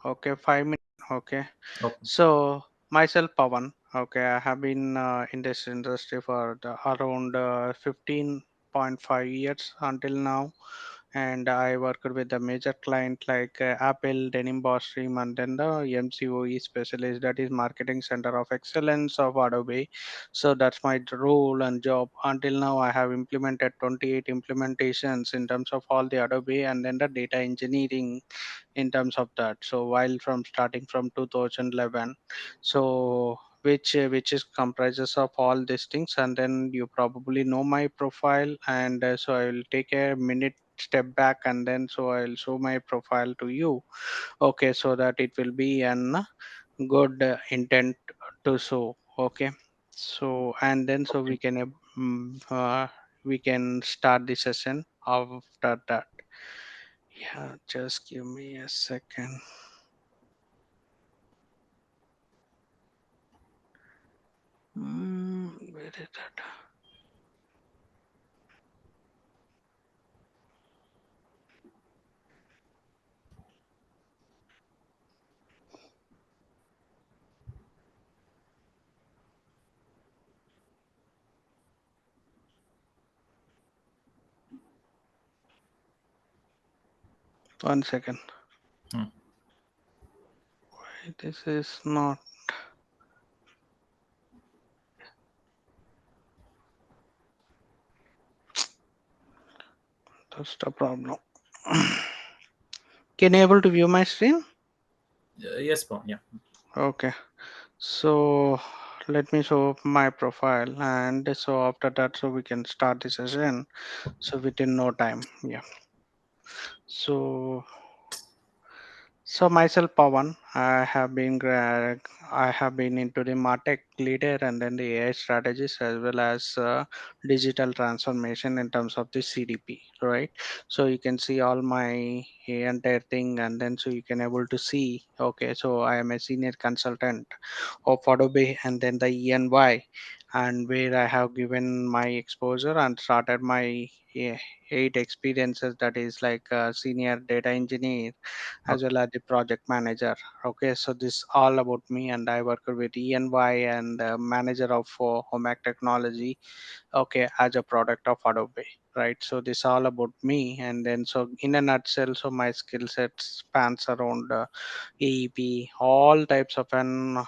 Okay, 5 minutes. Okay. Okay. So myself, Pawan. Okay, I have been in this industry for around 15.5 years until now, and I worked with the major client like Apple, Denim Bostream, and then the MCOE specialist, that is Marketing Center of Excellence of Adobe. So that's my role and job. Until now, I have implemented 28 implementations in terms of all the Adobe and then the data engineering in terms of that. So while from starting from 2011, so which is comprises of all these things, and then you probably know my profile, and so I will take a minute step back, and then so I'll show my profile to you. Okay, so that it will be an good intent to show. Okay, so and then so Okay. we can we can start the session after that. Yeah, just give me a second. Where is that? 1 second. Hmm. Why this is not, that's the problem. Can you able to view my screen? Yes, Pawan. Yeah. Okay. So let me show my profile, and so after that so we can start the session. So within no time. Yeah. So myself, Pawan, I have been into the MarTech leader and then the AI strategist as well as digital transformation in terms of the CDP, right? So you can see all my entire thing, and then so you can able to see. Okay, so I am a senior consultant of Adobe and then the ENY, and where I have given my exposure and started my 8 experiences, that is like senior data engineer as Okay. well as the project manager. Okay, so this all about me, and I work with ENY and manager of home ec technology. Okay, as a product of Adobe, right? So this all about me, and then so in a nutshell, so my skill set spans around AEP, all types of an,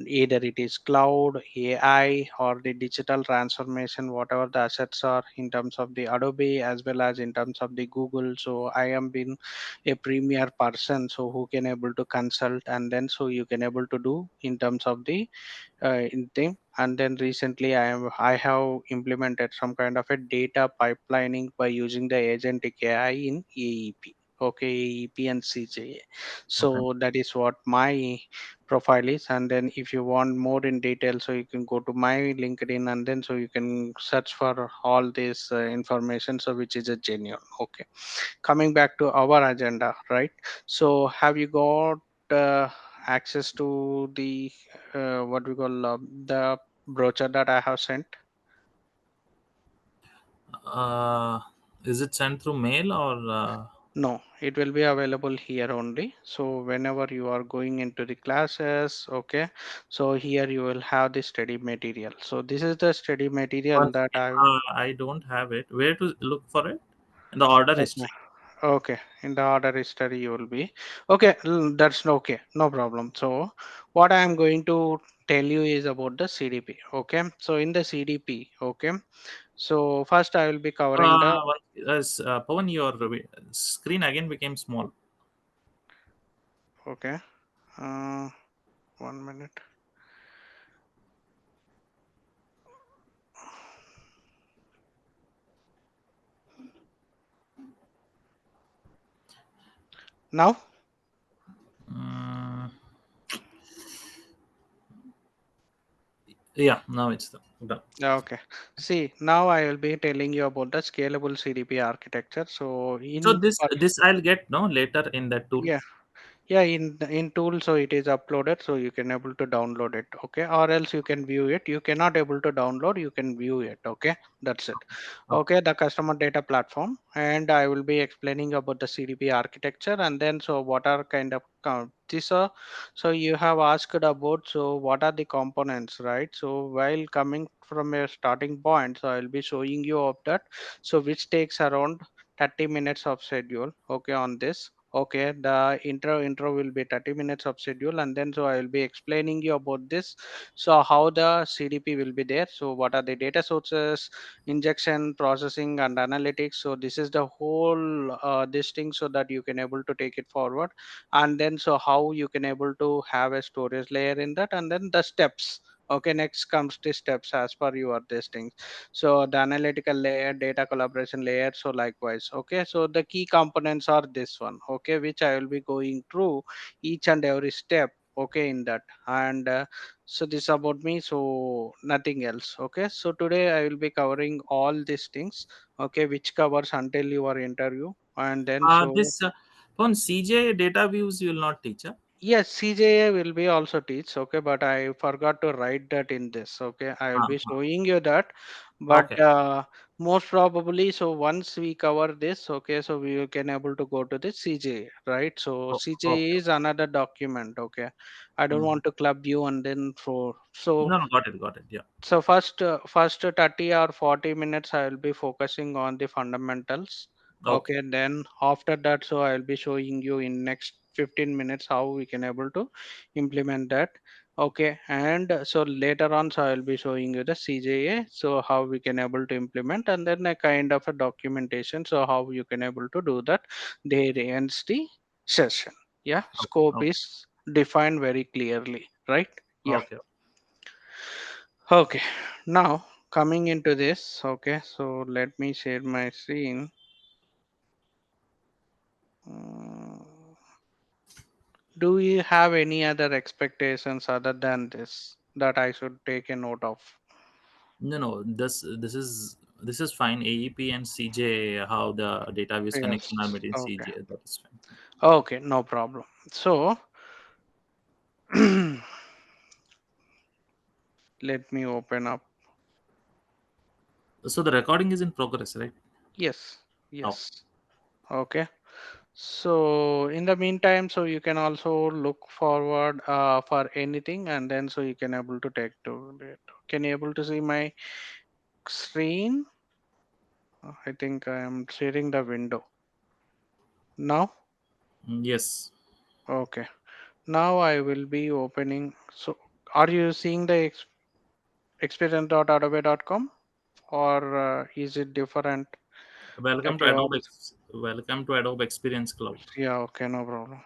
either it is cloud, AI, or the digital transformation, whatever the assets are in terms of the Adobe as well as in terms of the Google. So I am been a premier person, so who can able to consult, and then so you can able to do in terms of the in thing. And then recently I have implemented some kind of a data pipelining by using the agentic AI in AEP. Okay, AEP and CJA. Okay. So that is what my profile is. And then if you want more in detail, so you can go to my LinkedIn, and then so you can search for all this information, so which is a genuine. Okay, coming back to our agenda, right? So have you got uh, access to the what we call the brochure that I have sent? Uh, is it sent through mail or? No, it will be available here only. So whenever you are going into the classes, okay, so here you will have the study material. So this is the study material One that second. I, I don't have it. Where to look for it? In the order okay, history. okay, in the order history you will be, okay, that's okay, no problem. So what I am going to tell you is about the CDP. Okay, so in the CDP, okay, so first I will be covering the, Pawan, your screen again became small. okay, uh, 1 minute. Now, Mm, yeah, now it's done. okay, see, now I will be telling you about the scalable CDP architecture. So So in this I'll get no later in that tool. yeah, Yeah, in tool, so it is uploaded, so you can able to download it. Okay, or else you can view it. You cannot able to download, you can view it. Okay, that's it. Okay. Okay, the customer data platform, and I will be explaining about the CDP architecture, and then so what are kind of this so you have asked about, so what are the components, right? So while coming from a starting point, so I'll be showing you of that, so which takes around 30 minutes of schedule. Okay, on this. Okay, the intro will be 30 minutes of schedule, and then so I will be explaining you about this. So how the CDP will be there. So what are the data sources, injection, processing, and analytics. So this is the whole this thing, so that you can able to take it forward, and then so how you can able to have a storage layer in that, and then the steps. Okay, next comes the steps as per your this thing. So the analytical layer, data collaboration layer, so likewise. Okay, so the key components are this one. Okay, which I will be going through each and every step. Okay, in that. And so this about me, so nothing else. Okay, so today I will be covering all these things. Okay, which covers until your interview, and then so This on CJ data views you will not teach. Huh? yes, CJA will be also teach. Okay, but I forgot to write that in this. Okay, I will be Uh-huh. showing you that, but Okay. most probably, so once we cover this, okay, so we can able to go to the CJA, right? So CJA Okay. is another document. Okay, I don't Mhm. want to club you and then for so No, no, got it, got it. Yeah. so first 30 or 40 minutes I will be focusing on the fundamentals. Okay. Okay, then after that, so I will be showing you in next 15 minutes how we can able to implement that. Okay, and so later on, so I will be showing you the CJA, so how we can able to implement, and then a kind of a documentation, so how you can able to do that. There ends the session. Yeah, Okay. scope Okay. is defined very clearly, right? Yeah. Okay. Okay, now coming into this, okay, so let me share my screen. Mm, do you have any other expectations other than this that I should take a note of? No, no. This is fine. AEP and CJ, how the database Yes, connection are made in okay, CJ. That is fine. okay, no problem. So, let me open up. So the recording is in progress, right? Yes, Oh, yes, okay. So, in the meantime, so you can also look forward for anything, and then so you can able to take to it. Can you able to see my screen? I think I am sharing the window now. yes. Okay. Now I will be opening. So, are you seeing the experience.adobe.com, or is it different that you are? Welcome to Adobe Experience Cloud. Yeah. Okay. No problem.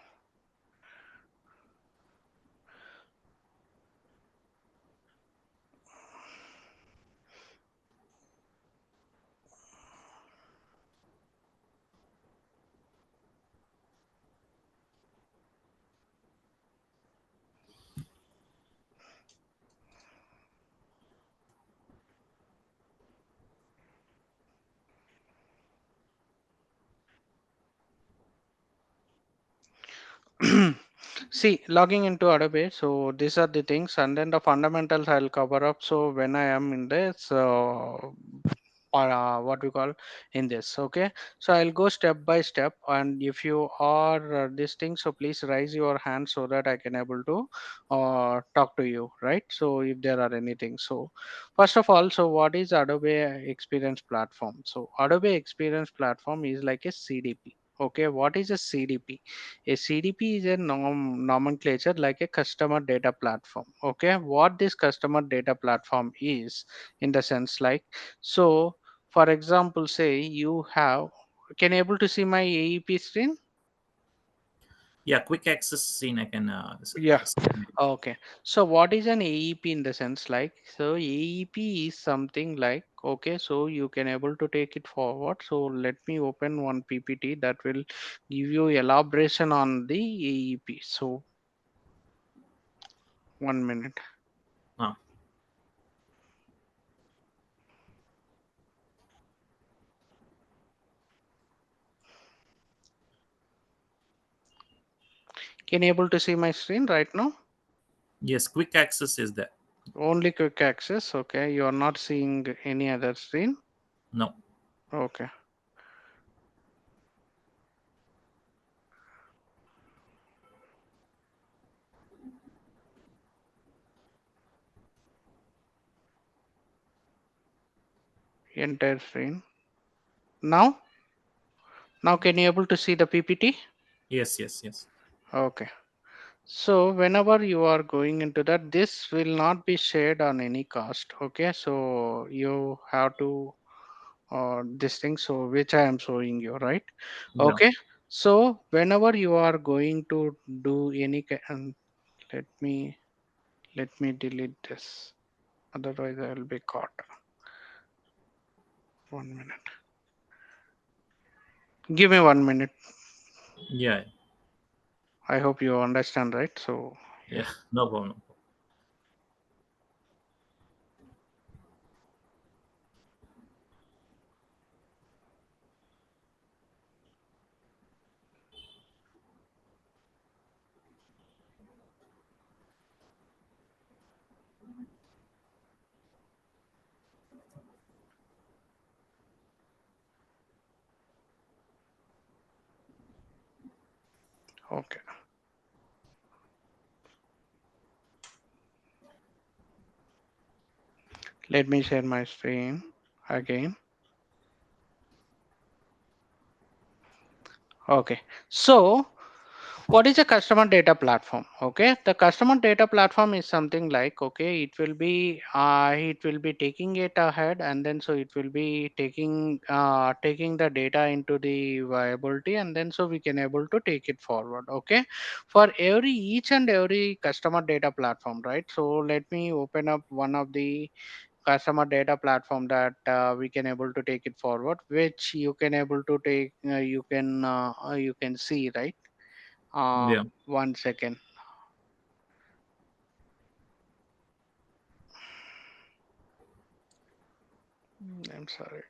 See, logging into Adobe. So these are the things, and then the fundamentals I'll cover up. So when I am in this, or what we call in this. Okay, so I'll go step by step, and if you are this thing, so please raise your hand so that I can able to talk to you, right? So if there are anything, so first of all, so what is Adobe Experience Platform? So Adobe Experience Platform is like a CDP. Okay, what is a CDP? A CDP is a nomenclature like a customer data platform. Okay, what this customer data platform is, in the sense like, so for example, say you have, can you able to see my AEP screen? Yeah, quick access scene. I can Yeah. scan it. Okay. So what is an AEP in the sense like? So AEP is something like, okay, so you can able to take it forward. So let me open one PPT that will give you elaboration on the AEP. So 1 minute. Ah, Can you able to see my screen right now? Yes, quick access is there. Only quick access. Okay, you are not seeing any other screen. No. Okay, entire screen. Now, now can you able to see the PPT? Yes, yes, yes. Okay. So whenever you are going into that, this will not be shared on any cost. Okay, so you have to this thing. So which I am showing you, right? Yeah. Okay. So whenever you are going to do any, let me delete this. Otherwise, I will be caught. 1 minute. Give me 1 minute. Yeah. I hope you understand, right? So Yeah. yeah. No problem. Okay. Let me share my screen again. Okay. So what is a customer data platform? Okay, the customer data platform is something like, okay, it will be taking it ahead, and then so it will be taking the data into the viability, and then so we can able to take it forward. Okay, for every each and every customer data platform, right? So let me open up one of the customer data platform that we can able to take it forward, which you can able to take you can see, right? uh, Yeah. 1 second. I'm sorry.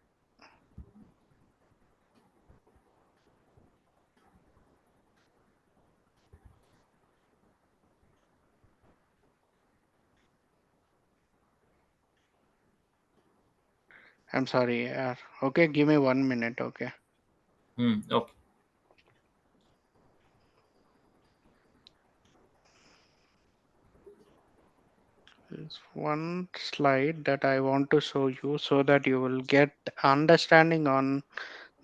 I'm sorry. Okay, give me 1 minute. Okay. Okay. There's one slide that I want to show you so that you will get understanding on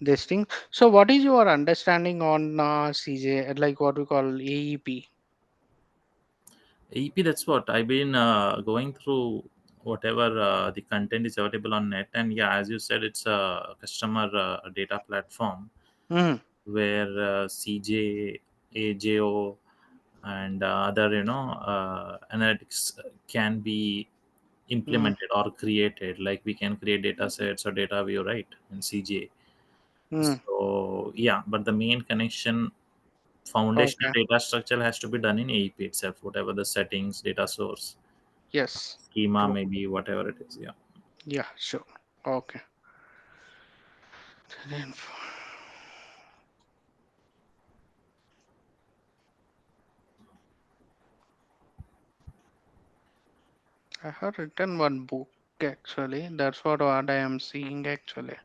this thing. So, what is your understanding on CJ, like what we call AEP? AEP, that's what I've been going through whatever the content is available on net. And yeah, as you said, it's a customer data platform Hmm. where CJ, AJO, and other, analytics can be Hmm. implemented or created. Like we can create data sets or data view, right, in CJ. Hmm. So yeah, but the main connection foundational Okay. data structure has to be done in AEP itself, whatever the settings, data source, Yes. schema, True. maybe whatever it is. Yeah. Yeah. Sure. Okay. Then I have written one book actually. That's what I am seeing actually.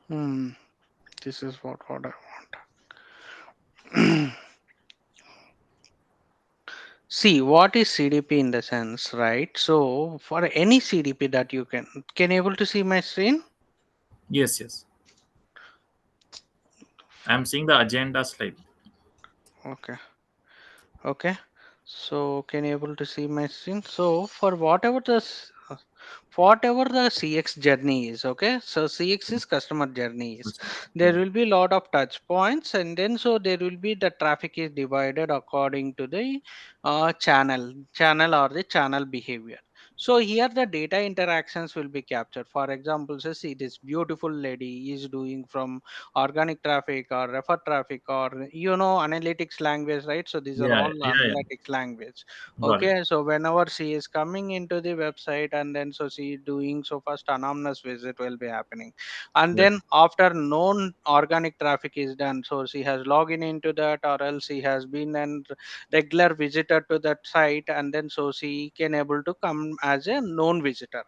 Hmm. This is what I want. See, what is CDP in the sense, right? So for any CDP that you can you able to see my screen? Yes, yes. I'm seeing the agenda slide. Okay. Okay. So can you able to see my screen? So for whatever the CX journey is, okay. So CX is customer journey is. There Yeah. will be lot of touch points, and then so there will be the traffic is divided according to the channel or the channel behavior. So here the data interactions will be captured. For example, say see this beautiful lady is doing from organic traffic or refer traffic or analytics language, right? So these are Yeah, all yeah, yeah. analytics language. Got it. Okay, so whenever she is coming into the website, and then so she doing, so first anonymous visit will be happening, and Yeah. then after known organic traffic is done, so she has logged into that, or else she has been an regular visitor to that site, and then so she can able to come as a known visitor.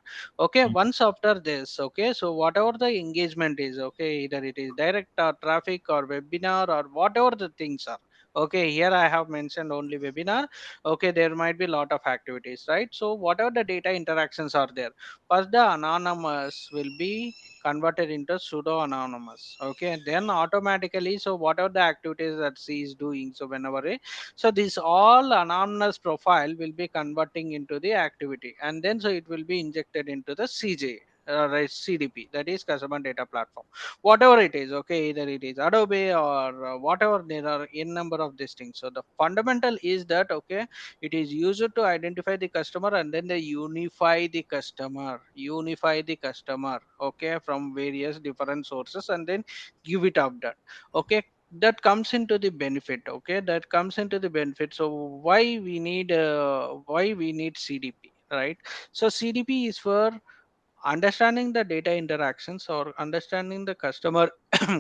Okay, Mhm. once after this, okay, so whatever the engagement is, okay, either it is direct or traffic or webinar or whatever the things are. Okay, here I have mentioned only webinar. Okay, there might be lot of activities, right? So whatever the data interactions are there, first the anonymous will be converted into pseudo anonymous. Okay, then automatically, so whatever the activities that she is doing, so whenever so this all anonymous profile will be converting into the activity, and then so it will be injected into the CJ, right, CDP, that is customer data platform, whatever it is. Okay, either it is Adobe or whatever, there are n number of these things. So the fundamental is that, okay, it is used to identify the customer, and then they unify the customer, okay, from various different sources, and then give it update. Okay, that comes into the benefit. Okay, that comes into the benefit. So why we need CDP, right? So CDP is for understanding the data interactions, or understanding the customer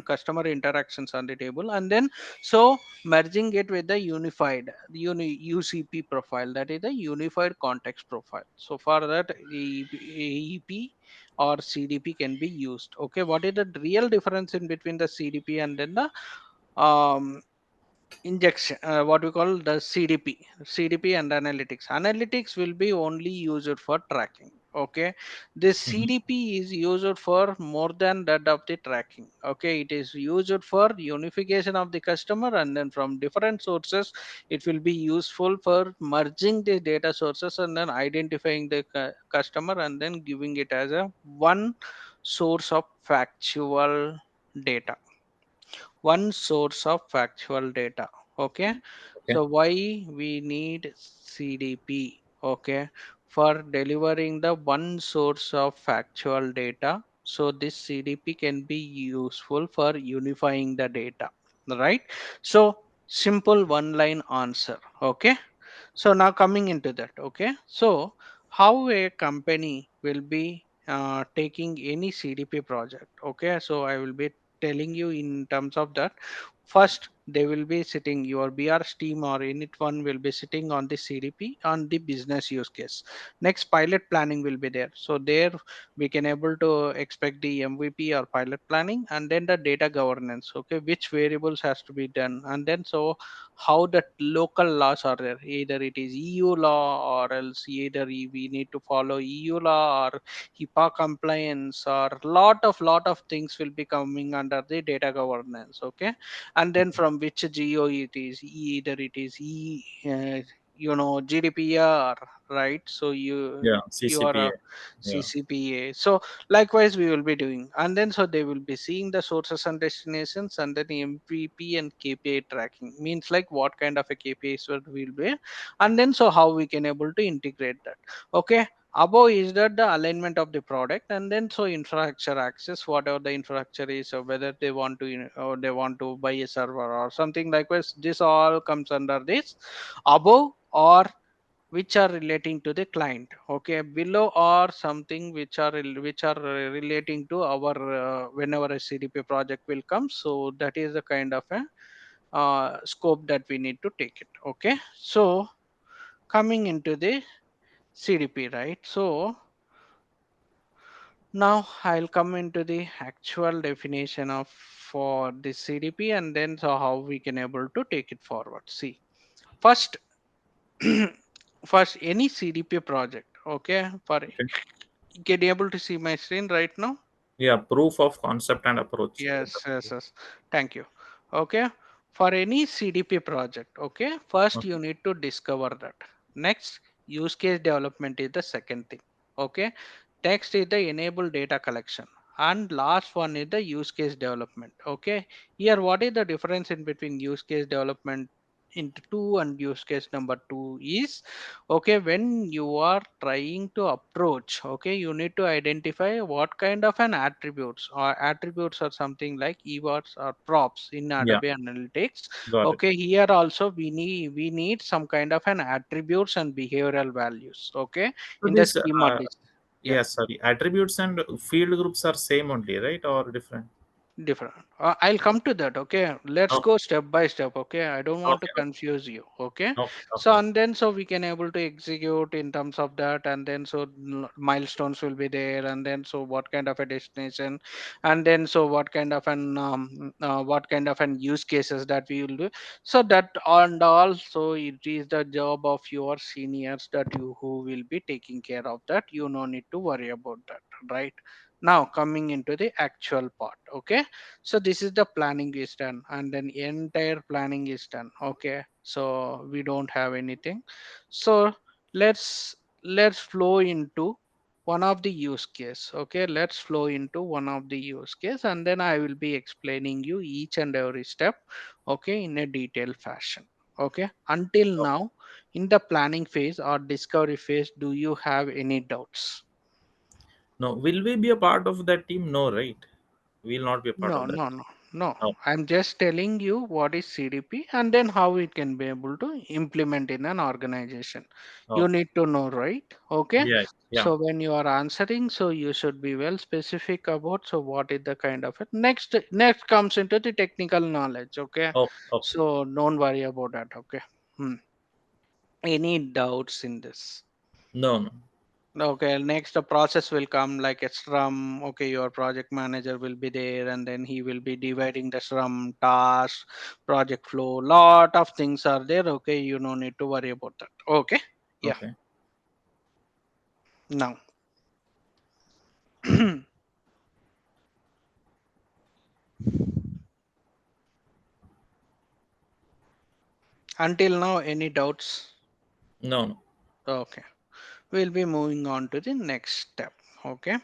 customer interactions on the table, and then so merging it with the unified UCP profile, that is the unified context profile. So for that, AEP or CDP can be used. Okay, what is the real difference in between the CDP and then the um, injection, what we call the CDP and analytics will be only used for tracking. Okay, this Mhm. CDP is used for more than that of the tracking. Okay, it is used for unification of the customer, and then from different sources it will be useful for merging the data sources, and then identifying the customer, and then giving it as a one source of factual data, one source of factual data. Okay, Okay. so why we need CDP? Okay, for delivering the one source of factual data, so this CDP can be useful for unifying the data, right? So simple one line answer. Okay, so now coming into that. Okay, so how a company will be taking any CDP project. Okay, so I will be telling you in terms of that. First, they will be sitting, your BR's team or init one will be sitting on the CDP on the business use case. Next, pilot planning will be there. So there we can able to expect the MVP or pilot planning, and then the data governance. Okay, which variables has to be done, and then so how the local laws are there. Either it is EU law, or else either we need to follow EU law or HIPAA compliance, or lot of things will be coming under the data governance. Okay, and then from which geo it is, either it is GDPR, right? So Yeah, you are a CCPA. Yeah. CCPA. So likewise we will be doing, and then so they will be seeing the sources and destinations, and then MVP and KPI tracking, means like what kind of a KPIs will be, and then so how we can able to integrate that. Okay, above is that the alignment of the product, and then so infrastructure access, whatever the infrastructure is, or whether they want to or they want to buy a server or something likewise, this all comes under this above, or which are relating to the client. Okay, below or something which are relating to our whenever a CDP project will come. So that is the kind of a scope that we need to take it. Okay, so coming into the CDP, right? So now I'll come into the actual definition of for the CDP, and then so how we can able to take it forward. See, first first any CDP project. Okay, for Okay. can you able to see my screen right now? Yeah, proof of concept and approach. Yes, yes, yes. Thank you. Okay. For any CDP project, okay, first Okay. you need to discover that. Next, use case development is the second thing. Okay. Next is the enable data collection. And last one is the use case development. Okay. Here, what is the difference in between use case development into two and use case number two is okay, when you are trying to approach, okay, you need to identify what kind of an attributes, or attributes are something like keywords or props in Yeah, Adobe Analytics. got it. Okay, here also we need some kind of an attributes and behavioral values, okay, So in the these, schema list. Yeah, yeah, sorry, attributes and field groups are same only, right, or different? different. I'll come to that. Okay, let's Okay, go step by step. Okay, I don't want to okay, okay, confuse you. Okay, okay, so okay, and then so we can able to execute in terms of that, and then so milestones will be there, and then so what kind of a destination, and then so what kind of an use cases that we will do. So that and also it is the job of your seniors that you who will be taking care of that. You no need to worry about that, right? Now coming into the actual part. Okay, so this is the planning is done, and then entire planning is done. Okay, so we don't have anything. So let's flow into one of the use case. Okay, let's flow into one of the use case, and then I will be explaining you each and every step, okay, in a detailed fashion. Okay, until okay. now, in the planning phase or discovery phase, do you have any doubts? No, will we be a part of that team? No, right? We'll not be a part No, of that. no, no, no. Oh, I'm just telling you what is CDP and then how it can be able to implement in an organization. You okay. need to know, right? Okay. Yeah, yeah. So when you are answering, so you should be well specific about so what is the kind of it. Next comes into the technical knowledge. Okay. Okay, okay. So don't worry about that. Okay. Hmm. Any doubts in this? No, no. Okay, next the process will come like a Scrum. Okay, your project manager will be there, and then he will be dividing the Scrum tasks, project flow. Lot of things are there. Okay, you no need to worry about that. Okay, yeah. Okay. Now, until now, any doubts? No, no. Okay, we'll be moving on to the next step. Okay.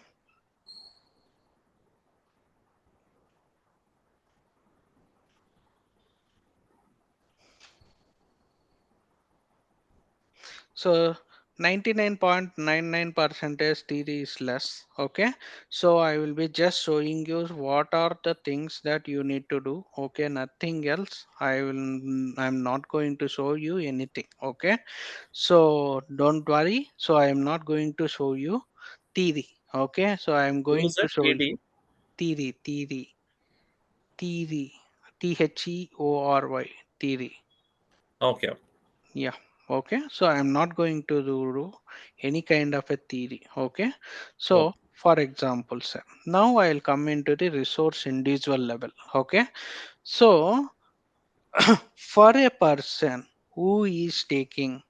So 99.99% theory is less. Okay. So I will be just showing you what are the things that you need to do. Okay. Nothing else. I'm not going to show you anything. Okay. So don't worry. So I am not going to show you theory. Okay. So I am You going to said show you TD. theory, Theory, theory. Okay, okay. Yeah. Okay. So I'm not going to do any kind of a theory. Okay. So Okay. for example, sir, now I'll come into the resource individual level. Okay. So for a person who is taking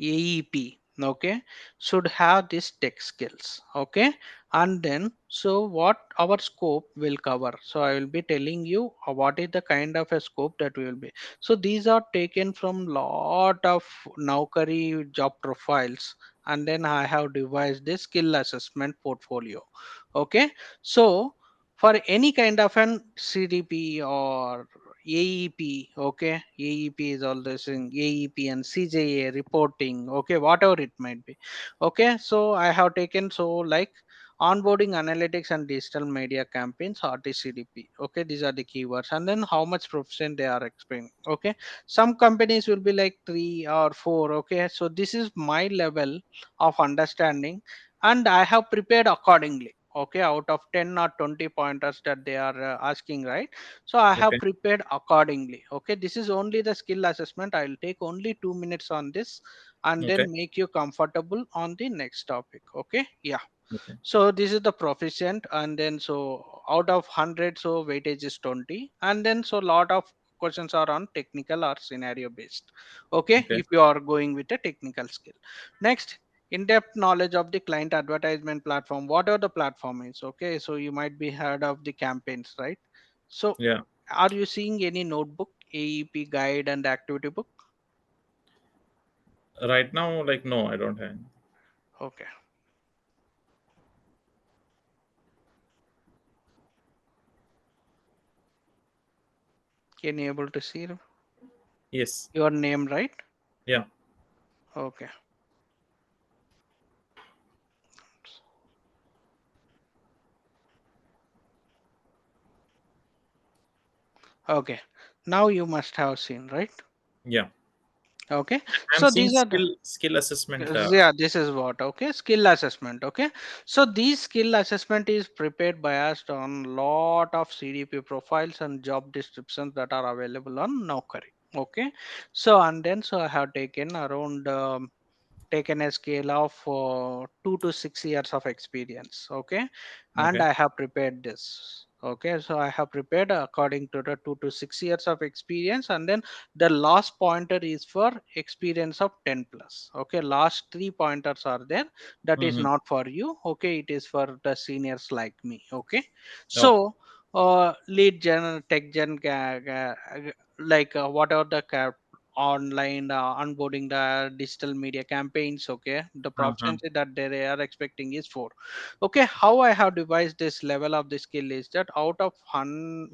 AEP, okay, should have this tech skills, okay, and then so what our scope will cover. So I will be telling you what is the kind of a scope that we will be. So these are taken from lot of Naukari job profiles, and then I have devised this skill assessment portfolio, okay. So for any kind of an CDP or AEP, okay, AEP is all this in AEP and CJA reporting, okay, whatever it might be, okay. So I have taken so like onboarding analytics and digital media campaigns RTCDP, okay, these are the keywords, and then how much proficient they are explaining, okay. Some companies will be like 3 or 4, okay. So this is my level of understanding, and I have prepared accordingly, okay, out of 10 or 20 pointers that they are asking, right? So I have Okay. prepared accordingly. Okay, this is only the skill assessment. I'll take only 2 minutes on this and Okay. then make you comfortable on the next topic. Okay, yeah. Okay. So this is the proficient, and then so out of 100, so weightage is 20, and then so lot of questions are on technical or scenario based. Okay, Okay. if you are going with a technical skill. Next, in-depth knowledge of the client advertisement platform, whatever the platform is. Okay, so you might be heard of the campaigns, right? So Yeah. are you seeing any notebook, AEP guide and activity book? Right now, like, no, I don't have. Okay, can you able to see Yes. your name, right? Yeah. Okay. Okay, now you must have seen, right? Yeah. Okay, I'm so seeing these are the, skill assessment. yeah, this is what, okay, skill assessment. Okay, so these skill assessment is prepared based on lot of CDP profiles and job descriptions that are available on Naukri. Okay, so and then so I have taken around taken a scale of 2 to 6 years of experience. Okay, and Okay. I have prepared this. Okay, so I have prepared according to the 2 to 6 years of experience, and then the last pointer is for experience of 10 plus. Okay, last three pointers are there, that is Mm-hmm. not for you. Okay, it is for the seniors like me. Okay, Okay. so lead gen, tech gen, like whatever the online onboarding the digital media campaigns. Okay, the Uh-huh. proficiency that they are expecting is 4. Okay, how I have devised this level of the skill is that out of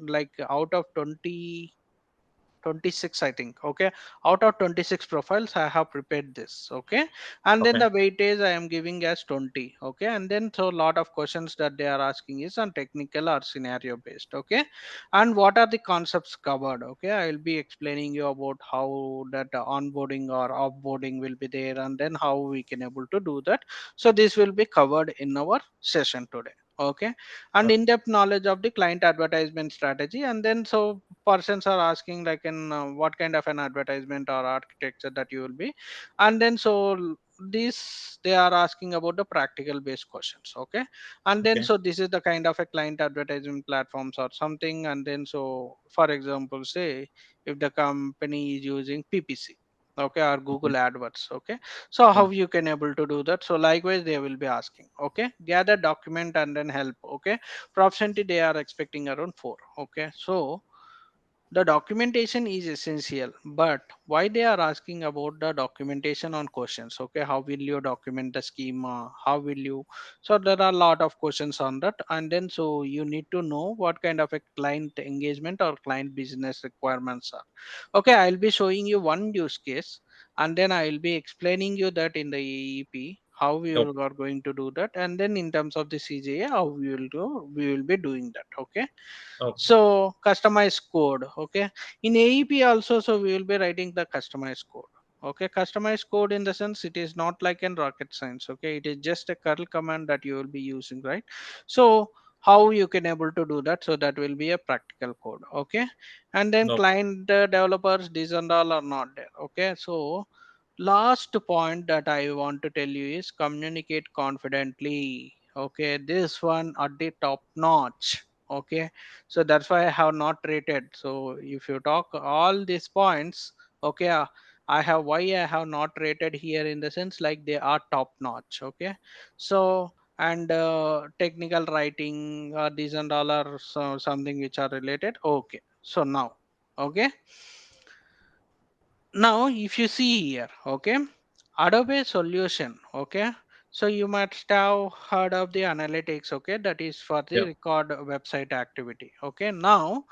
like out of 26, I think. Okay, out of 26 profiles I have prepared this. Okay, and then Okay. the weightage I am giving as 20. Okay, and then so a lot of questions that they are asking is on technical or scenario based. Okay, and what are the concepts covered? Okay, I will be explaining you about how that onboarding or offboarding will be there, and then how we can able to do that. So this will be covered in our session today. Okay, and Okay. in-depth knowledge of the client advertisement strategy, and then so persons are asking like in what kind of an advertisement or architecture that you will be, and then so this they are asking about the practical based questions. Okay, and then Okay. so this is the kind of a client advertisement platforms or something, and then so for example say if the company is using PPC, okay, or Mhm. Google AdWords. Okay, so Yeah. how you can able to do that? So likewise they will be asking. Okay, gather document and then help. Okay, proficiency they are expecting around 4. Okay, so the documentation is essential, but why they are asking about the documentation on questions? Okay, how will you document the schema? How will you? So there are a lot of questions on that, and then so you need to know what kind of a client engagement or client business requirements are. Okay, I'll be showing you one use case, and then I will be explaining you that in the AEP how we Okay. are going to do that, and then in terms of the CJA how we will do, we will be doing that. Okay, Okay. so customized code. Okay, in AEP also, so we will be writing the customized code. Okay, customized code in the sense it is not like in rocket science. Okay, it is just a curl command that you will be using, right? So how you can able to do that? So that will be a practical code. Okay, and then No. client developers, these and all are not there. Okay, so last point that I want to tell you is communicate confidently. Okay, this one at the top notch. Okay, so that's why I have not rated. So if you talk all these points, okay, I have why I have not rated here in the sense like they are top notch. Okay, so and technical writing these and all are something which are related. Okay, so now, okay, now if you see here, okay, Adobe solution. Okay, so you must have heard of the analytics. Okay, that is for the Yeah. record website activity. Okay, now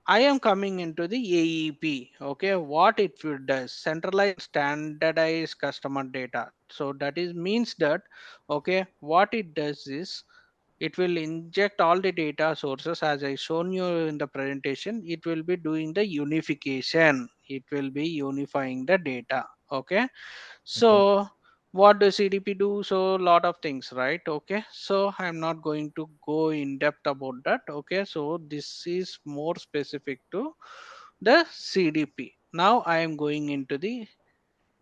I am coming into the AEP. Okay, what it will does, centralize and standardize customer data. So that is means that, okay, what it does is it will inject all the data sources as I shown you in the presentation. It will be doing the unification. It will be unifying the data. Okay, Okay. so what does CDP do? So lot of things, right? Okay, so I'm not going to go in depth about that. Okay, so this is more specific to the CDP. Now I am going into the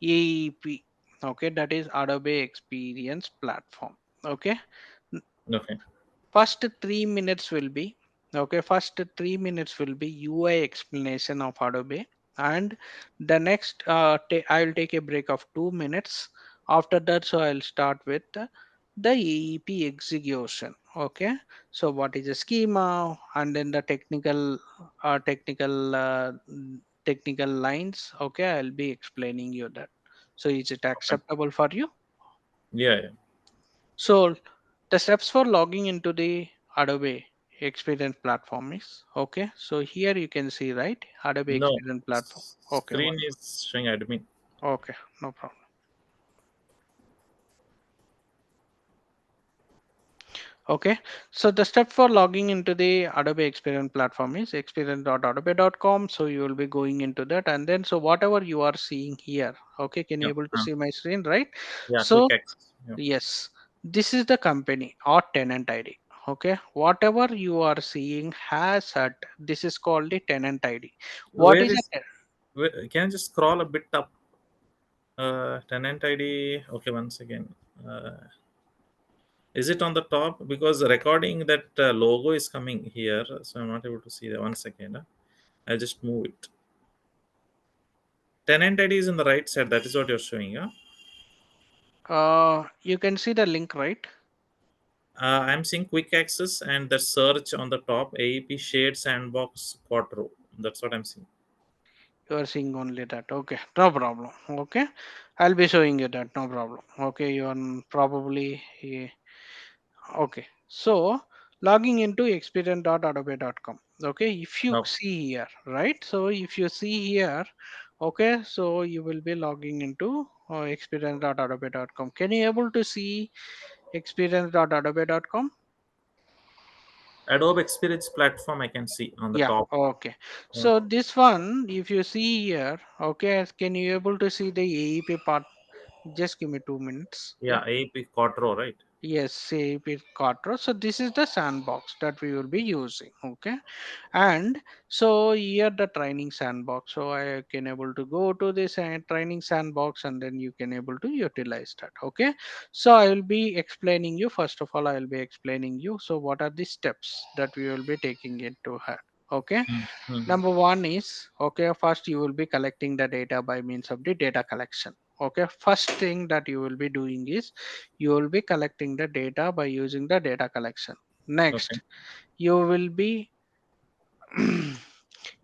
AEP. Okay, that is Adobe Experience Platform. Okay, Okay. first 3 minutes will be Okay, first 3 minutes will be UI explanation of Adobe, and the next I'll take a break of 2 minutes. After that, so I'll start with the AEP execution. Okay, so what is a schema, and then the technical lines. Okay, I'll be explaining you that. So is it Okay. acceptable for you? Yeah, yeah. So the steps for logging into the Adobe Experience Platform is okay. So here you can see, right, Adobe No, Experience Platform. Okay, screen is showing admin. okay, no problem. Okay, so the step for logging into the Adobe Experience Platform is experience.adobe.com. So you will be going into that, and then so whatever you are seeing here, okay, can you Yeah. able to see my screen, right? Yeah, So quick access. Yeah. yes, this is the company or tenant ID. Okay, whatever you are seeing has at this is called the tenant ID. What Where is is? a Can you just scroll a bit up? Tenant ID. Okay, once again. Uh, is it on the top? Because recording that logo is coming here, so I'm not able to see that. One second. I'll just move it. Tenant ID is on the right side. That is what you're showing. Yeah. you can see the link, right? I'm seeing quick access and the search on the top. AEP shared sandbox quattro. That's what I'm seeing. You are seeing only that. Okay, no problem. Okay, I'll be showing you that. No problem. Okay, you are probably okay. So logging into experience.adobe.com. Okay, if you No. see here, right? So if you see here, okay, so you will be logging into experience.adobe.com. Can you able to see experience.adobe.com? Adobe Experience Platform I can see on the Yeah, top. okay. Yeah, So this one, if you see here, okay, can you able to see the AEP part? Just give me 2 minutes. Yeah. yeah, AEP quattro, right? Yes, AEP Quattro. So this is the sandbox that we will be using. Okay. And so here the training sandbox. So I can able to go to this training sandbox, and then you can able to utilize that. Okay. So I will be explaining you. First of all, I will be explaining you. So what are the steps that we will be taking into her? Okay. Mm-hmm. Number one is, okay, first you will be collecting the data by means of the data collection. Okay, first thing that you will be doing is you will be collecting the data by using the data collection. Okay, Next, you will be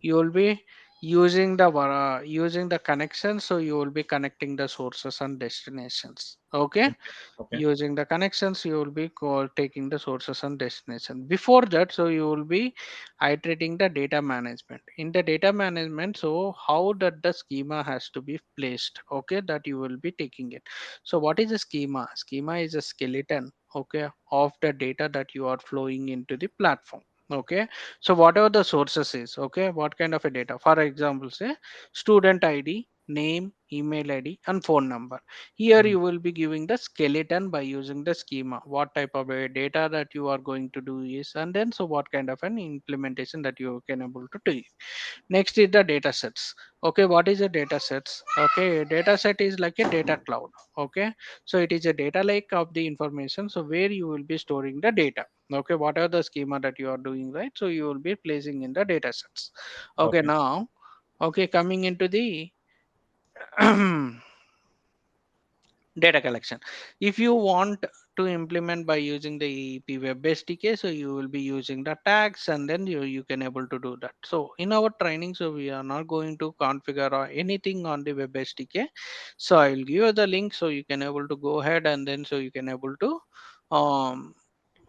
you will be using the connection, so you will be connecting the sources and destinations. Okay, okay, okay, using the connections you will be taking the sources and destination. Before that, so you will be iterating the data management. In the data management, so how that the schema has to be placed, okay, that you will be taking it. So what is a schema? Schema is a skeleton, okay, of the data that you are flowing into the platform. Okay, so whatever the sources is, okay, what kind of a data, for example, say student ID, name, email ID, and phone number. Here mm, you will be giving the skeleton by using the schema. What type of a data that you are going to do is, and then so what kind of an implementation that you can able to do. Next is the data sets. Okay, what is a data sets? Okay, data set is like a data cloud. Okay, so it is a data lake of the information. So where you will be storing the data. Okay, whatever the schema that you are doing, right? So you will be placing in the data sets. Okay, okay. now, okay, coming into the data collection. If you want to implement by using the AEP web SDK, so you will be using the tags, and then you can able to do that. So in our training, so we are not going to configure or anything on the web SDK. So I will give you the link, so you can able to go ahead, and then so you can able to um,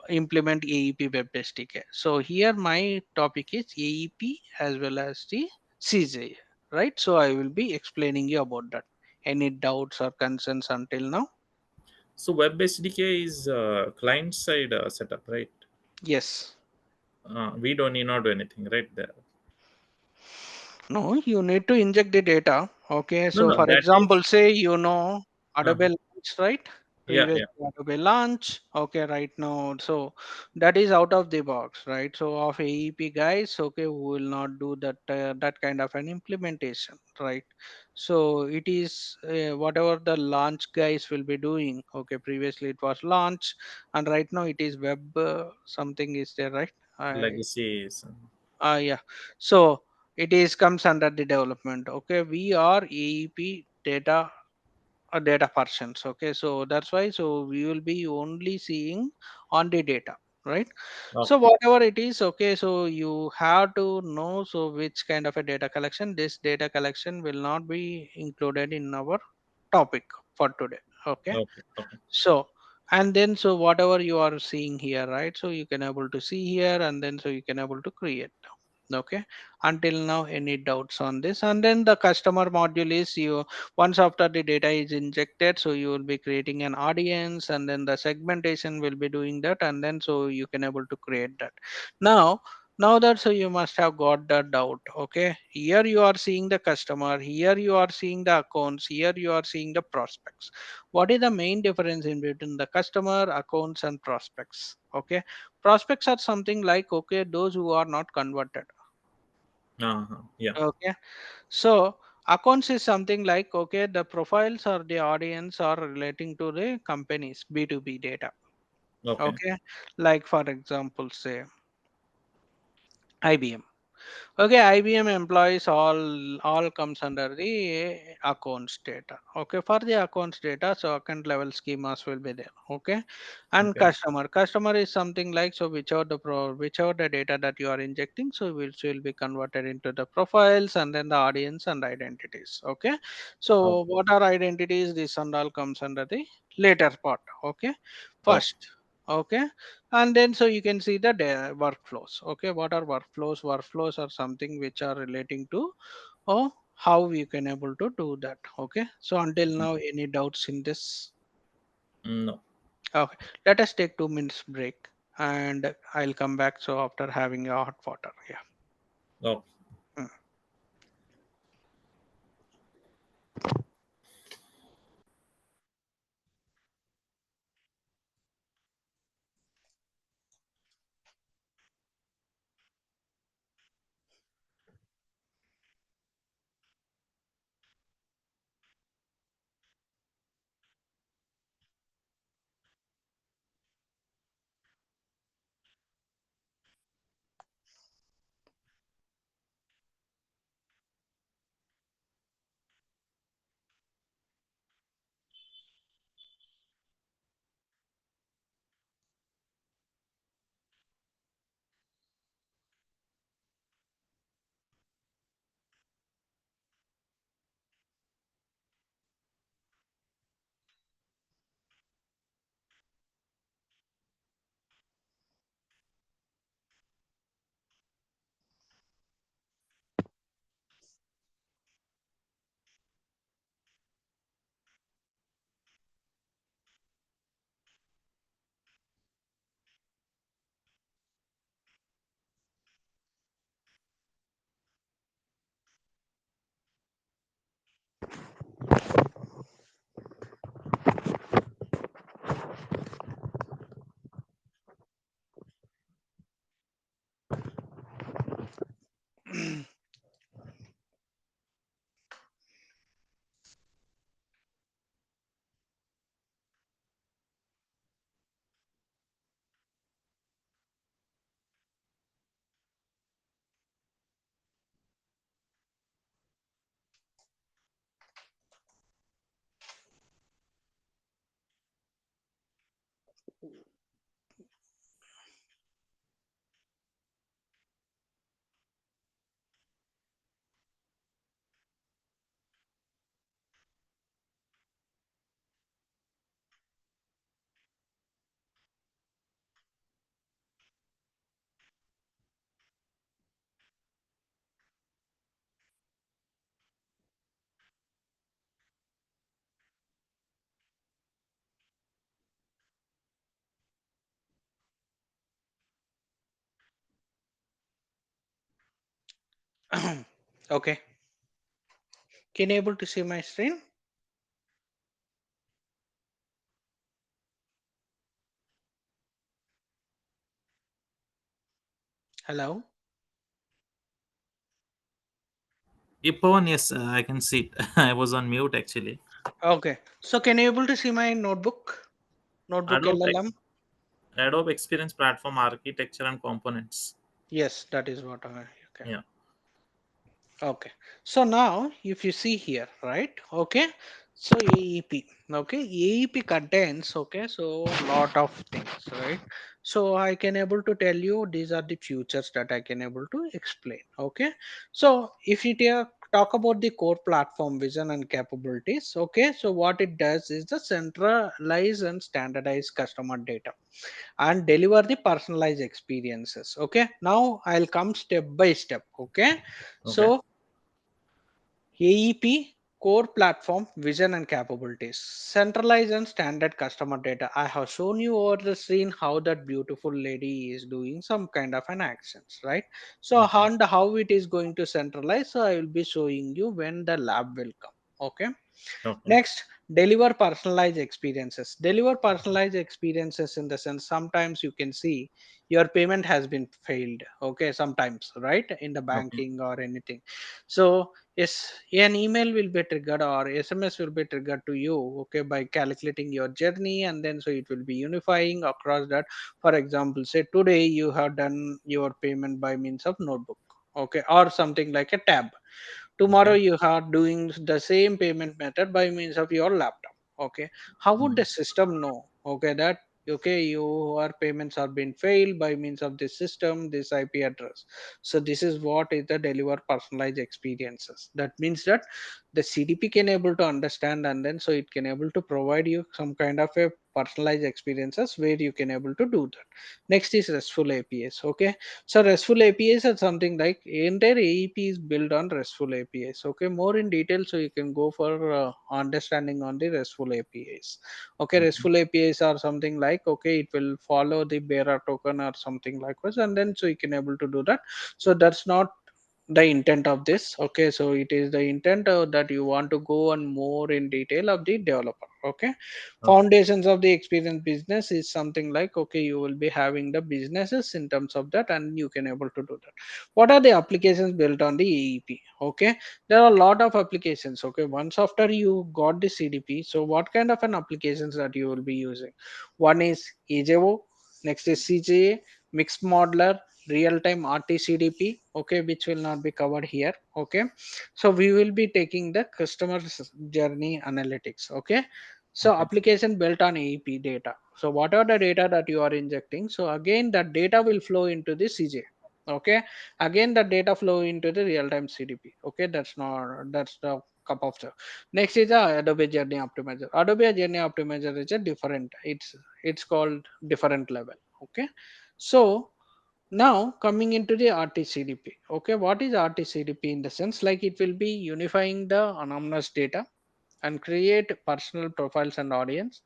implement AEP web SDK. So here my topic is AEP as well as the CJ, right? So I will be explaining you about that. Any doubts or concerns until now? So Web SDK is client side setup, right? Yes. We don't need not do anything, right there. No, you need to inject the data. Okay. No, So no, for that is. example, say Adobe Uh-huh. Launch, right? Yeah, yeah. Previously Adobe Launch. Okay, right now. So that is out of the box, right? So of AEP guys, okay, who will not do that kind of an implementation, right? So it is whatever the launch guys will be doing. Okay, previously it was launch, and right now it is web something is there, right? I legacy is. yeah. So it is comes under the development. Okay, we are AEP data data persons. Okay, so that's why, so we will be only seeing on the data, right? So Okay. whatever it is, okay, so you have to know, so which kind of a data collection. This data collection will not be included in our topic for today. Okay, Okay. Okay. so and then so whatever you are seeing here, right, so you can able to see here, and then so you can able to create. Okay, until now any doubts on this? And then the customer module is, you once after the data is injected, so you will be creating an audience, and then the segmentation will be doing that, and then so you can able to create that. Now now that, so you must have got that doubt. Okay, here you are seeing the customer, here you are seeing the accounts, here you are seeing the prospects. What is the main difference in between the customer, accounts, and prospects? Okay, prospects are something like, okay, those who are not converted. Uh-huh. Yeah. Okay, so accounts is something like, okay, the profiles or the audience are relating to the companies B2B data. Okay. Okay, like for example, say IBM. Okay, IBM employees all comes under the accounts data. Okay, for the accounts data, so account level schemas will be there. Okay, and Okay. customer is something like, so whichever the data that you are injecting, so which will be converted into the profiles, and then the audience and identities. Okay, so Okay. what are identities? This and all comes under the later part. Okay, Okay. first. Okay, and then so you can see the workflows. Okay, what are workflows? Workflows are something which are relating to, oh, how we can able to do that. Okay, so until now any doubts in this? No. Okay, let us take 2 minutes break, and I'll come back, so after having a hot water. Yeah. Okay. Mm. Okay, can you able to see my screen? Hello. Pawan, yes, I can see it. I was on mute actually. Okay, so can you able to see my notebook I don't like. LLM? Adobe Experience Platform architecture and components. Yes, that is what I okay. Yeah. Okay. So now if you see here, right? Okay. So AEP. Okay. AEP contains, okay, so lot of things, right? So I can able to tell you these are the futures that I can able to explain. Okay. So if you talk about the core platform vision and capabilities, okay, so what it does is the centralize and standardize customer data and deliver the personalized experiences. Okay. Now I'll come step by step. Okay. Okay. So AEP core platform vision and capabilities. Centralized and standard customer data. I have shown you over the screen how that beautiful lady is doing some kind of an actions, right? So Okay. how it is going to centralize. So I will be showing you when the lab will come. Okay. Okay. Next, deliver personalized experiences. Deliver personalized experiences in the sense sometimes you can see your payment has been failed. Okay, sometimes, right? In the Okay. banking or anything. So, yes, an email will be triggered or SMS will be triggered to you, okay, by calculating your journey, and then so it will be unifying across that. For example, say today you have done your payment by means of notebook, okay, or something like a tab. Tomorrow Okay. you are doing the same payment method by means of your laptop. Okay, how would Mm. the system know, okay, that okay your payments are being failed by means of this system, this IP address? So this is what is the deliver personalized experiences. That means that the CDP can able to understand, and then so it can able to provide you some kind of a personalized experiences where you can able to do that. Next is RESTful APIs. Okay, so RESTful APIs are something like entire AEP is built on RESTful APIs. Okay, more in detail, so you can go for understanding on the RESTful APIs. Okay, Okay. RESTful APIs are something like okay, it will follow the bearer token or something like this, and then so you can able to do that. So that's not the intent of this. Okay, so it is the intent that you want to go on more in detail of the developer. Okay, Okay. foundations of the experience business is something like okay you will be having the businesses in terms of that, and you can able to do that. What are the applications built on the AEP? Okay, there are a lot of applications. Okay, once after you got the CDP, so what kind of an applications that you will be using? One is EJO, next is CJA, mixed modeler, real-time RTCDP, okay, which will not be covered here. Okay, so we will be taking the customer journey analytics. Okay, so Okay. application built on AEP data. So whatever the data that you are injecting, so again that data will flow into the CJ. Okay, again the data flow into the real-time CDP. Okay, that's the cup of tea. Next is the Adobe Journey Optimizer. Adobe Journey Optimizer is a different. It's called different level. Okay, so now coming into the RTCDP. Okay, what is RTCDP in the sense like it will be unifying the anonymous data and create personal profiles and audience,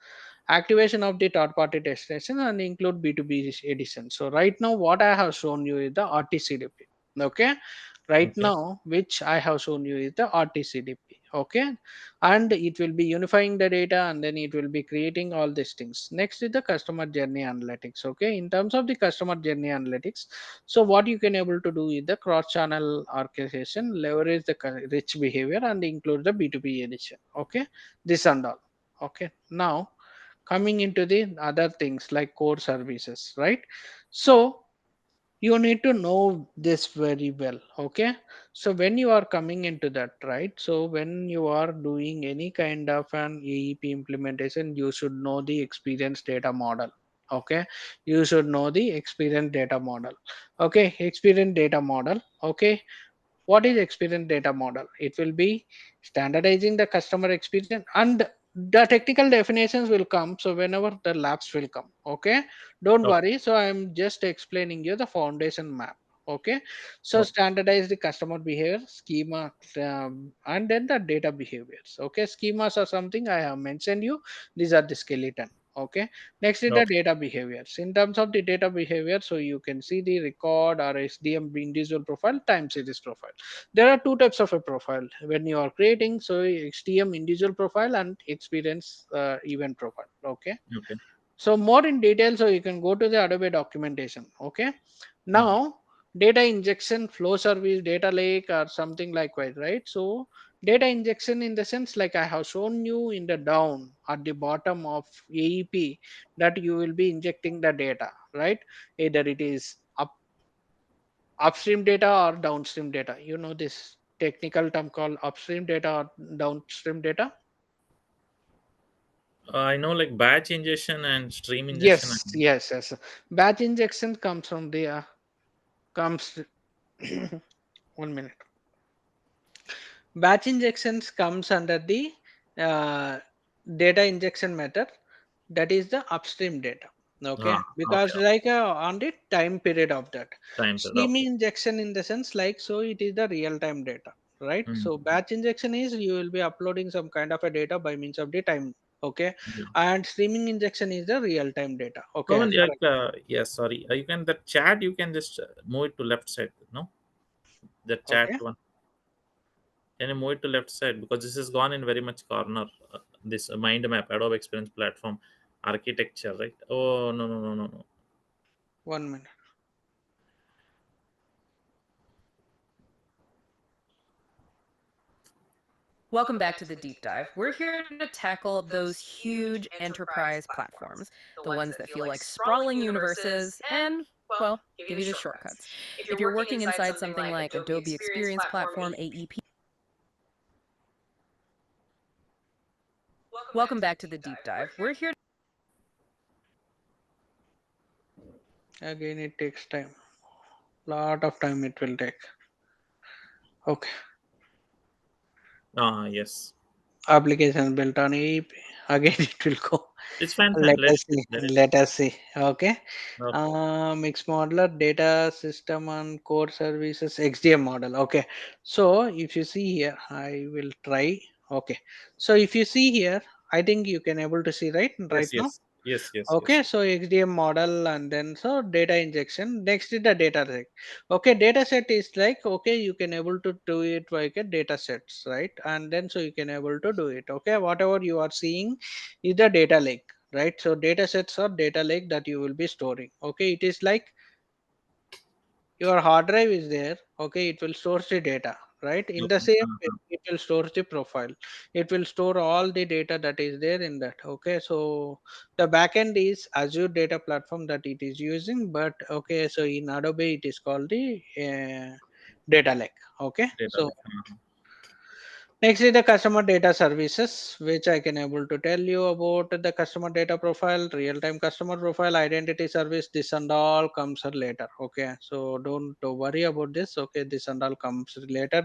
activation of the third party destination, and include B2B edition. So right now what I have shown you is the RTCDP. Okay, right Okay. now which I have shown you is the RTCDP. Okay, and it will be unifying the data, and then it will be creating all these things. Next is the customer journey analytics. Okay, in terms of the customer journey analytics, so what you can able to do is the cross channel orchestration, leverage the rich behavior, and include the B2B edition. Okay, this and all. Okay, now coming into the other things like core services, right? So you need to know this very well. Okay, so when you are coming into that, right, so when you are doing any kind of an AEP implementation, you should know the experience data model. Okay, you should know the experience data model. Okay, experience data model. Okay, what is experience data model? It will be standardizing the customer experience, and the technical definitions will come so whenever the labs will come. Okay, don't Okay. worry, so I'm just explaining you the foundation map. Okay, so Okay. standardize the customer behavior schema, and then the data behaviors. Okay, schemas are something I have mentioned you, these are the skeleton. Okay, next is the Okay. data behaviors. In terms of the data behavior, so you can see the record or SDM individual profile, time series profile. There are two types of a profile when you are creating, so HTM individual profile and experience event profile. Okay, Okay. so more in detail, so you can go to the Adobe documentation. Okay, Mm. now data injection flow service, data lake, or something likewise, right? So data injection in the sense like I have shown you in the down at the bottom of AEP, that you will be injecting the data, right? Either it is upstream data or downstream data. You know this technical term called upstream data or downstream data. I know like batch ingestion and stream ingestion. Yes, yes, yes. Batch injection comes from the comes. 1 minute. Batch injections comes under the uh, data injection method, that is the upstream data. Okay, Okay, because okay. like on the time period of that. Time period. Streaming Okay. injection in the sense like, so it is the real time data, right? Mm. So batch injection is you will be uploading some kind of a data by means of the time. Okay, Yeah. and streaming injection is the real time data. No, Okay, when like, yes, sorry. You can the chat. You can just move it to left side. No, the chat okay, one. Can you move it to left side because this has gone in very much corner. This mind map, Adobe Experience Platform, architecture, right? Oh no no no no no. 1 minute. Welcome back to the deep dive. We're here to tackle those huge enterprise platforms, the ones that feel like sprawling universes, and, well, give you the shortcuts. If you're working inside something like Adobe Experience Platform, AEP, welcome back to the deep dive. We're here. Again, it takes time. Lot of time it will take. Okay. Ah yes, Application built on AEP. Again, it will go. it's fine fine. Let Let us it see. let it. Let us see. Okay. Okay. Mixed modeler, data system and core services, XDM model. Okay. So if you see here, I will try. Okay. So if you see here, I think you can able to see right Yes now. yes yes yes yes. Okay, so XDM model and then so data injection. Next is the data set. Okay, data set is like, okay, you can able to do it like a data sets, right? And then so you can able to do it. Okay, whatever you are seeing is the data lake, right? So data sets or data lake that you will be storing. Okay, it is like your hard drive is there. Okay, it will store the data, right? In the Okay. same way it will store the profile, it will store all the data that is there in that. Okay, so the backend is Azure data platform that it is using, but okay, so in Adobe it is called the data lake. Okay, Data so lake. next is the customer data services, which I can able to tell you about the customer data profile, real-time customer profile, identity service. This and all comes later. Okay, so don't worry about this. Okay, this and all comes later.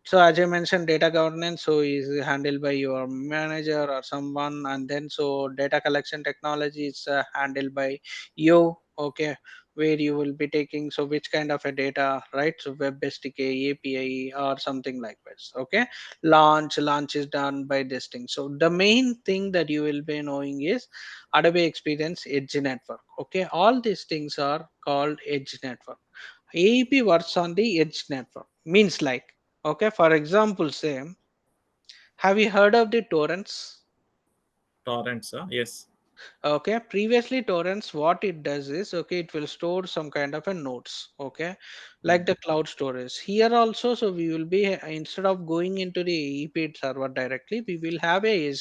So as I mentioned, data governance so is handled by your manager or someone, and then so data collection technology is handled by you. Okay, where you will be taking so which kind of a data, right? So web SDK, API, or something like this. Okay, launch is done by this thing. So the main thing that you will be knowing is Adobe Experience Edge Network. Okay, all these things are called Edge Network. AEP works on the Edge Network, means like, okay, for example, say, have you heard of the torrents? Torrents. Yes. Okay, previously torrents, what it does is, okay, it will store some kind of a notes. Okay, like Mm. the cloud storage here also. So we will be instead of going into the AEP server directly, we will have a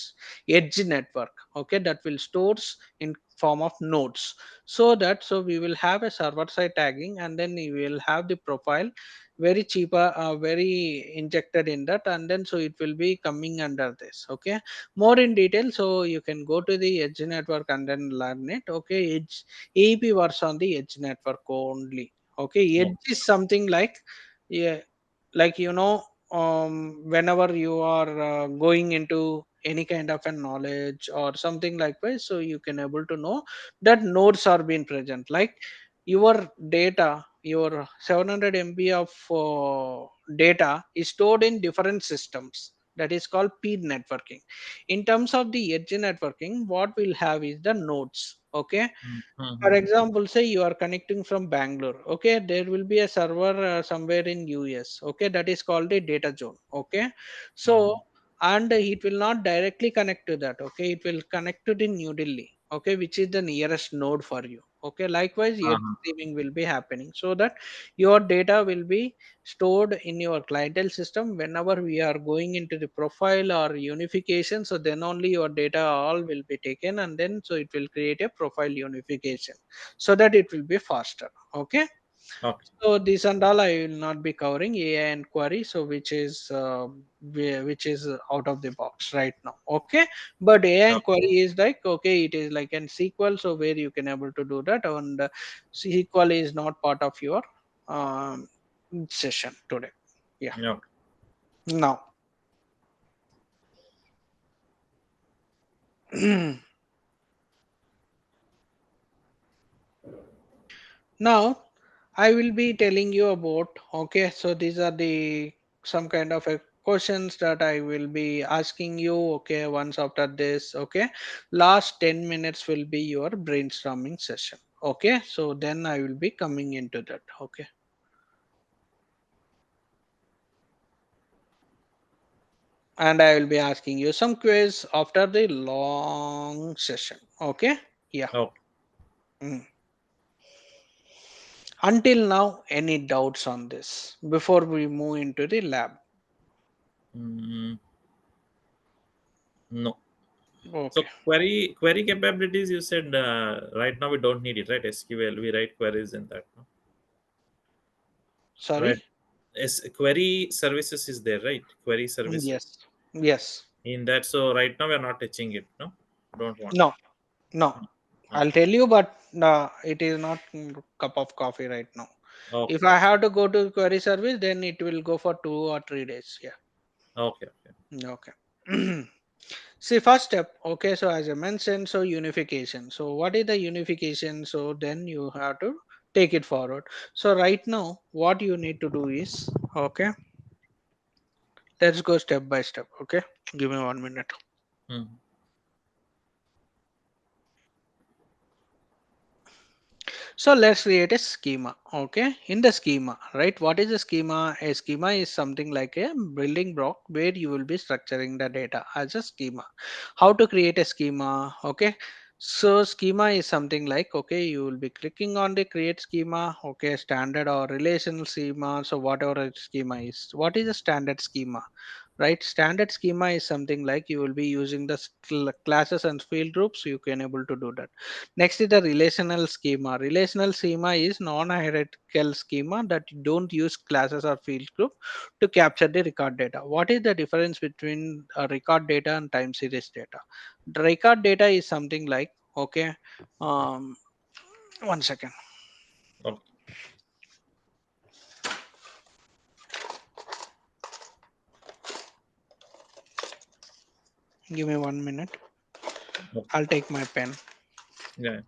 edge network. Okay, that will stores in form of nodes, so that so we will have a server side tagging, and then we will have the profile very cheaper, very injected in that, and then so it will be coming under this. Okay, more in detail, so you can go to the edge network and then learn it. Okay, edge AEP works on the edge network only. Okay, edge Okay. is something like, yeah, like whenever you are going into any kind of a knowledge or something like this, so you can able to know that nodes are being present, like your data, your 700 MB of data is stored in different systems, that is called peer networking. In terms of the edge networking, what we'll have is the nodes. Okay, Mm. for Mm-hmm. example, say you are connecting from Bangalore. Okay, there will be a server somewhere in US. Okay, that is called a data zone. Okay, so and it will not directly connect to that. Okay, it will connect to the New Delhi. Okay, which is the nearest node for you. Okay, likewise here Uh-huh. streaming will be happening, so that your data will be stored in your clientele system. Whenever we are going into the profile or unification, so then only your data all will be taken, and then so it will create a profile unification, so that it will be faster. Okay, Okay. so this and all I will not be covering AI and query, so which is out of the box right now. Okay, but AI and Okay. query is like, okay, it is like an SQL, so where you can able to do that, and SQL is not part of your um, session today. Yeah. Okay. Now, now I will be telling you about, okay, so these are the some kind of a questions that I will be asking you, okay, once after this, okay. Last 10 minutes will be your brainstorming session. Okay, so then I will be coming into that. Okay. And I will be asking you some quiz after the long session. Okay. Yeah. Okay. Mm. Until now, any doubts on this before we move into the lab? Mm, no. So Okay. query capabilities, you said right now we don't need it, right? SQL, we write queries in that, no? Sorry. Right? Query services is there, right? Query services Yes. Yes. in that. So right now we are not touching it, no? Don't want. No. No. I'll Okay. tell you, but it is not cup of coffee right now. If Okay. I have to go to query service, then it will go for 2 or 3 days. Yeah. Okay. Okay. Okay. See, first step. Okay. So as I mentioned, so unification. So what is the unification? So then you have to take it forward. So right now, what you need to do is, okay. Let's go step by step. Okay. Give me 1 minute. Hmm. So let's create a schema. Okay. In the schema, right? What is a schema? A schema is something like a building block where you will be structuring the data as a schema. How to create a schema? Okay. So schema is something like, okay, you will be clicking on the create schema. Okay. Standard or relational schema. So whatever a schema is, what is a standard schema? Right, standard schema is something like you will be using the classes and field groups, you can able to do that. Next is the relational schema. Relational schema is non-hierarchical schema that you don't use classes or field group to capture the record data. What is the difference between record data and time series data? The record data is something like, okay, um 1 second, Okay. give me 1 minute, Okay. I'll take my pen. Yeah.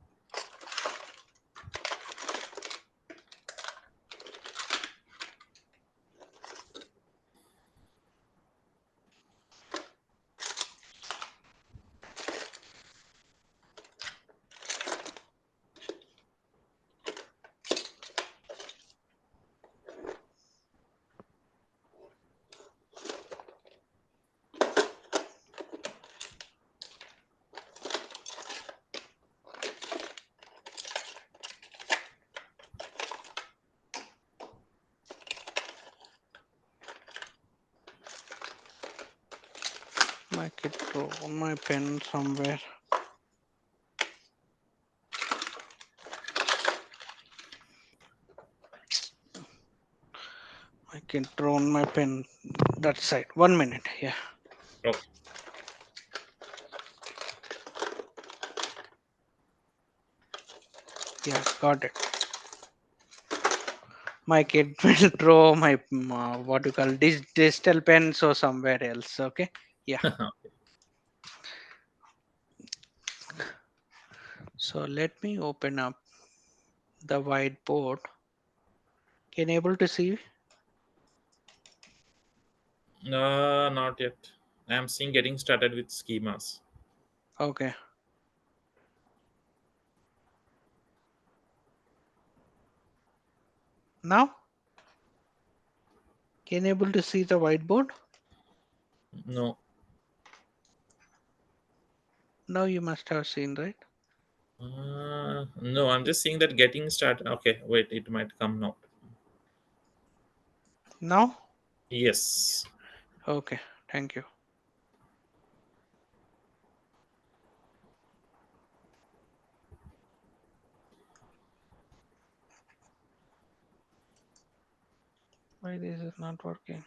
My kid throw my pen somewhere. I can throw my pen that side. 1 minute. Yeah. Okay. Yeah. Got it. My kid will throw my what you call digital pen so somewhere else. Okay. Yeah. So let me open up the whiteboard. Can you able to see? Not yet. I am seeing getting started with schemas. Okay. Now can you able to see the whiteboard? No. Now you must have seen, right? No, I'm just seeing that getting started. Okay, wait, it might come now. Now? Yes. Okay, thank you. Why this is not working?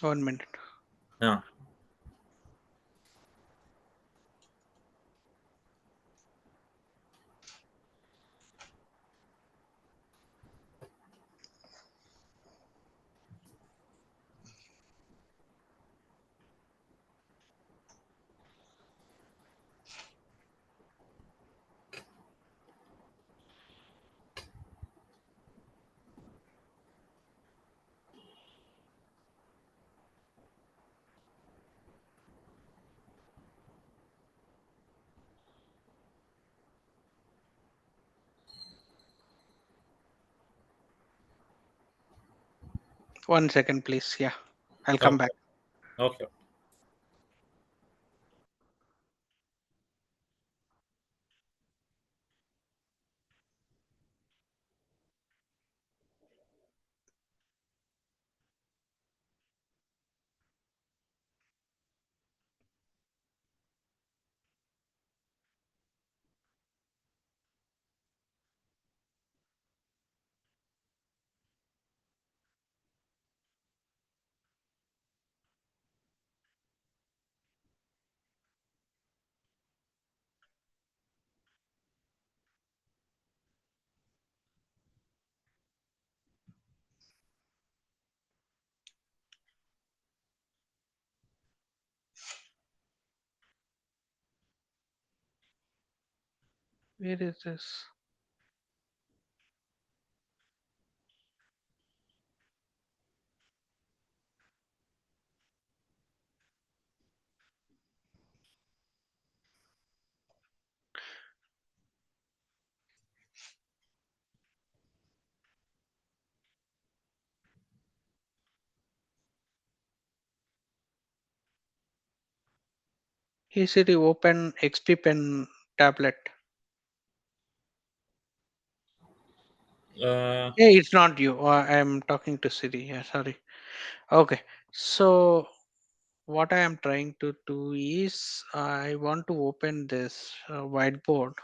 One minute. Yeah. One second, please. Yeah, I'll come Okay. back. Okay. Where is this? Hey Siri, open XP Pen tablet. Uh, Hey, it's not you. I'm talking to Siri. Yeah, sorry. Okay. So what I am trying to do is I want to open this whiteboard.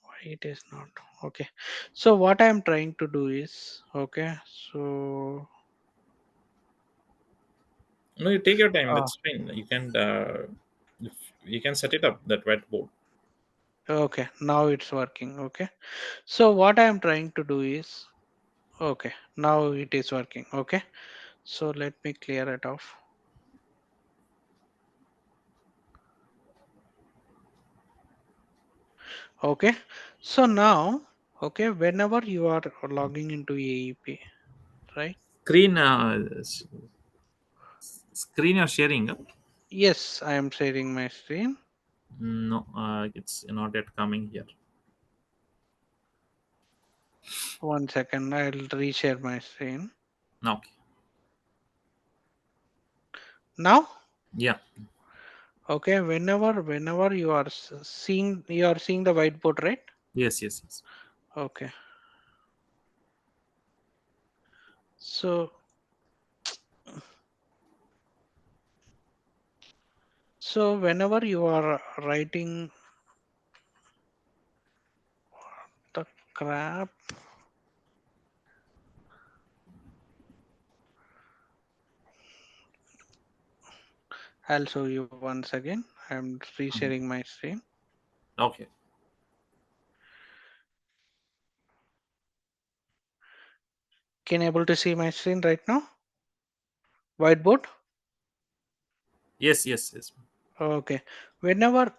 Why it is not? Okay. So what I am trying to do is okay. So no, you take your time. uh, That's fine. You can you can set it up that whiteboard. okay. Now it's working. Okay. So what I am trying to do is okay. Now it is working. Okay. So let me clear it off. Okay. So now, okay, whenever you are logging into AEP, right? Screen screen you're sharing. Yes, I am sharing my screen. No, it's not yet coming here. One second, I'll reshare my screen. Okay. Now, Yeah. okay, whenever you are seeing, you are seeing the whiteboard, right? Yes. Yes. Yes. Okay. So, so whenever you are writing the crap, I'll show you once again. I'm Mhm. resharing my screen. Okay. Can you able to see my screen right now? Whiteboard. Yes. Yes. Yes. Okay. Whenever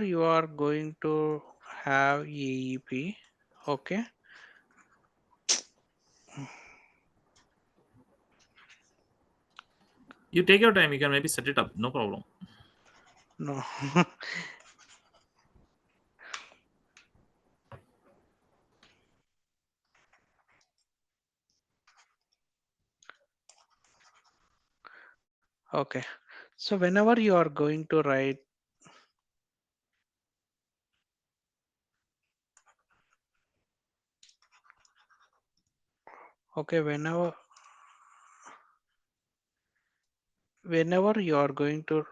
you are going to have AEP, okay. You take your time. You can maybe set it up. No problem. No. Okay. So whenever you are going to write, okay, whenever you are going to,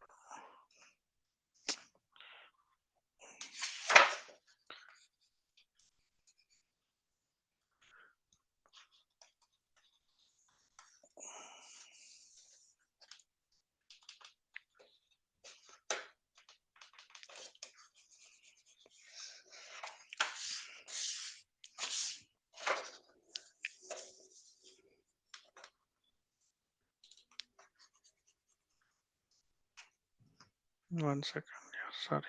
one second, yeah, sorry.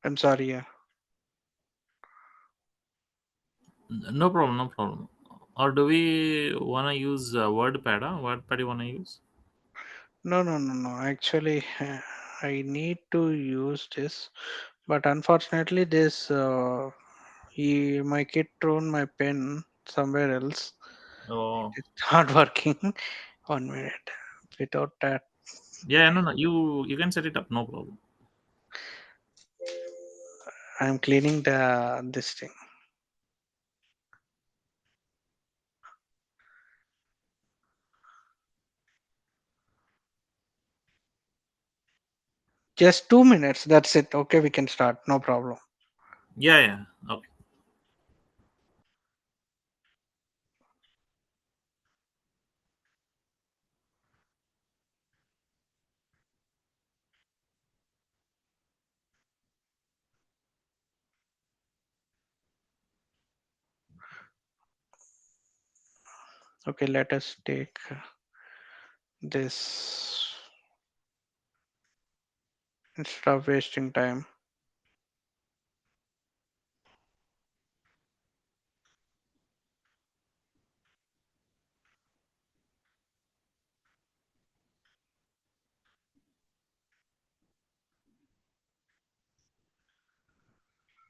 I'm sorry, yeah. No problem, no problem. Or do we want to use WordPad? WordPad you want to use? No, no, no, no. Actually, I need to use this, but unfortunately, my kid thrown my pen somewhere else. Oh, It's not working. 1 minute. Without that, yeah, no, no. You can set it up, no problem. I'm cleaning the this thing. Just 2 minutes. That's it. Okay, we can start. No problem. Yeah, yeah. Okay. Okay, let us take this instead of wasting time.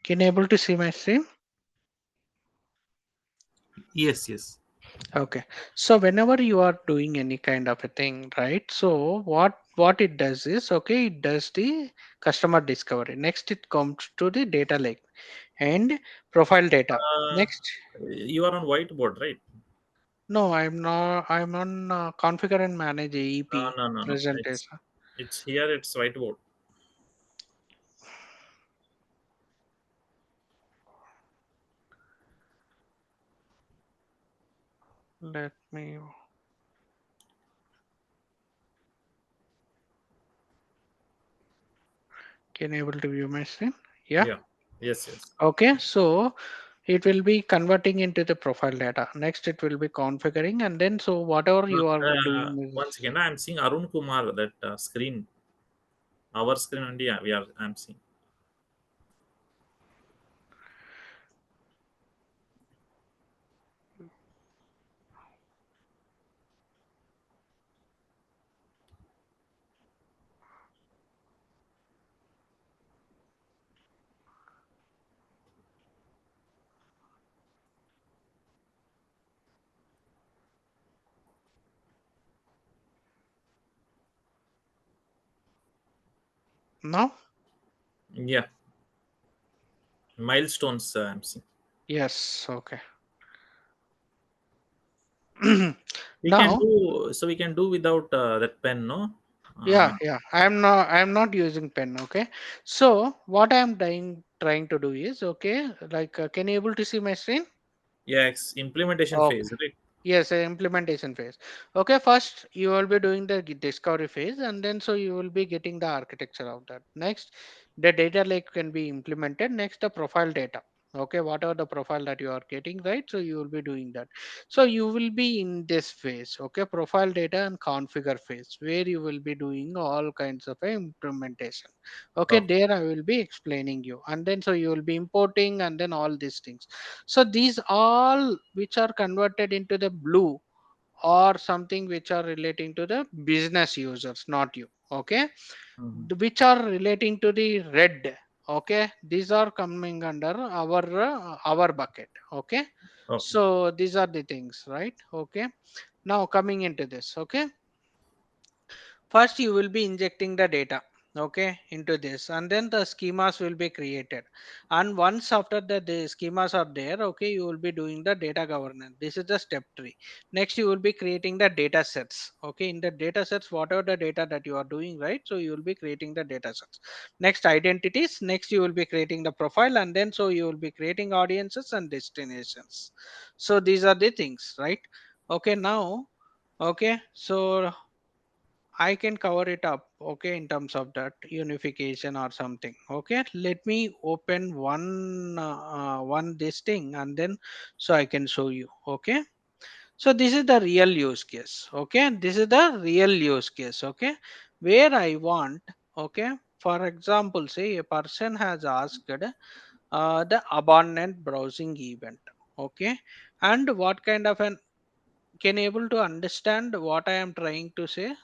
Can you able to see my screen? Yes, yes. Okay. So whenever you are doing any kind of a thing, right? So what it does is, okay, it does the customer discovery. Next, it comes to the data lake and profile data. Uh, Next, you are on whiteboard, right? no, I'm not. I'm on configure and manage AEP No, no, no. presentation. It's here. It's whiteboard. Let me. Can you able to view my screen? Yeah. Yeah. Yes, yes. Okay. So it will be converting into the profile data. Next, it will be configuring, and then so whatever you are doing One is second. I'm seeing Arun Kumar that screen. Our screen only. Yeah, we are. I'm seeing. now. Yeah. Milestones. I'm seeing. Yes. Okay. We can Now, do. So we can do without that pen, no? I yeah, mean, yeah. I'm not using pen. Okay. So what I'm trying to do is, okay, like can you able to see my screen? yeah. Implementation Okay. phase, right? Yes, a implementation phase. Okay, first you will be doing the discovery phase, and then so you will be getting the architecture of that. Next, the data lake can be implemented. Next, the profile data. Okay, whatever the profile that you are getting, right? So you will be doing that. So you will be in this phase, okay, profile data and configure phase, where you will be doing all kinds of implementation. Okay, Okay. there I will be explaining you, and then so you will be importing, and then all these things. So these all which are converted into the blue or something which are relating to the business users, not you. Okay, Mhm. which are relating to the red. Okay, these are coming under our bucket. Okay, Okay. so these are the things, right? Okay, now coming into this. Okay, first you will be injecting the data, okay, into this, and then the schemas will be created. And once after the schemas are there, okay, you will be doing the data governance. This is the step 3. Next you will be creating the data sets. Okay, in the data sets, whatever the data that you are doing, right, so you will be creating the data sets. Next, identities. Next you will be creating the profile, and then so you will be creating audiences and destinations. So these are the things, right? Okay, now, okay, so I can cover it up, okay, in terms of that unification or something. Okay, let me open one this thing, and then so I can show you. Okay, so this is the real use case. Okay, this is the real use case. Okay, where I want, okay, for example, say a person has asked the abandoned browsing event. Okay, and what kind of an, can able to understand what I am trying to say?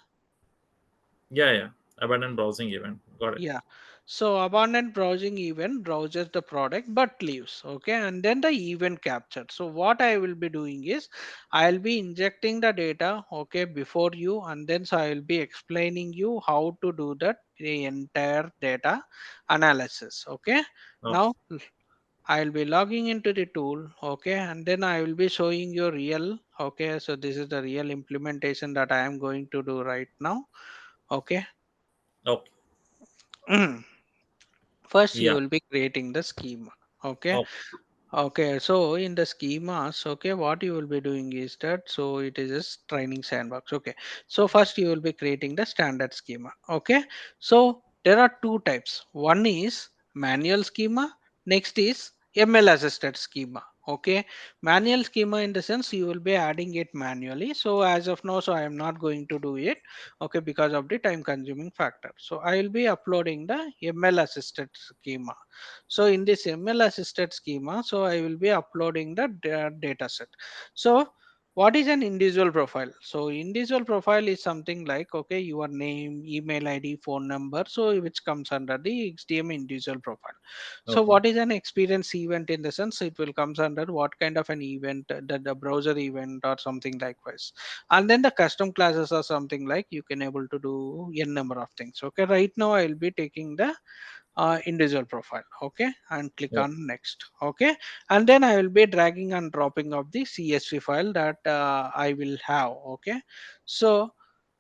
Yeah, yeah. Abandoned browsing event. Got it. Yeah. So abandoned browsing event browses the product but leaves. Okay. And then the event captured. So what I will be doing is I'll be injecting the data, okay, before you, and then so I will be explaining you how to do that the entire data analysis. Okay. Okay. Now I'll be logging into the tool. Okay. And then I will be showing you real. Okay. So this is the real implementation that I am going to do right now. Okay. Okay. First you Yeah. will be creating the schema. Okay. Okay. Okay, so in the schemas, okay, what you will be doing is that, so it is a training sandbox. Okay, so first you will be creating the standard schema. Okay, so there are two types. One is manual schema, next is ML assisted schema. Okay, manual schema in the sense you will be adding it manually. So as of now, so I am not going to do it. Okay, because of the time consuming factor. So I will be uploading the ML assisted schema. So in this ML assisted schema, so I will be uploading the data set. So what is an individual profile? So individual profile is something like, okay, your name, email ID, phone number, so which comes under the HTML individual profile. So Okay. what is an experience event? In the sense it will comes under what kind of an event, the browser event or something likewise. And then the custom classes are something like you can able to do n number of things. Okay, right now I will be taking the individual profile. Okay, and click Okay. on next. Okay, and then I will be dragging and dropping of the CSV file that I will have. Okay, so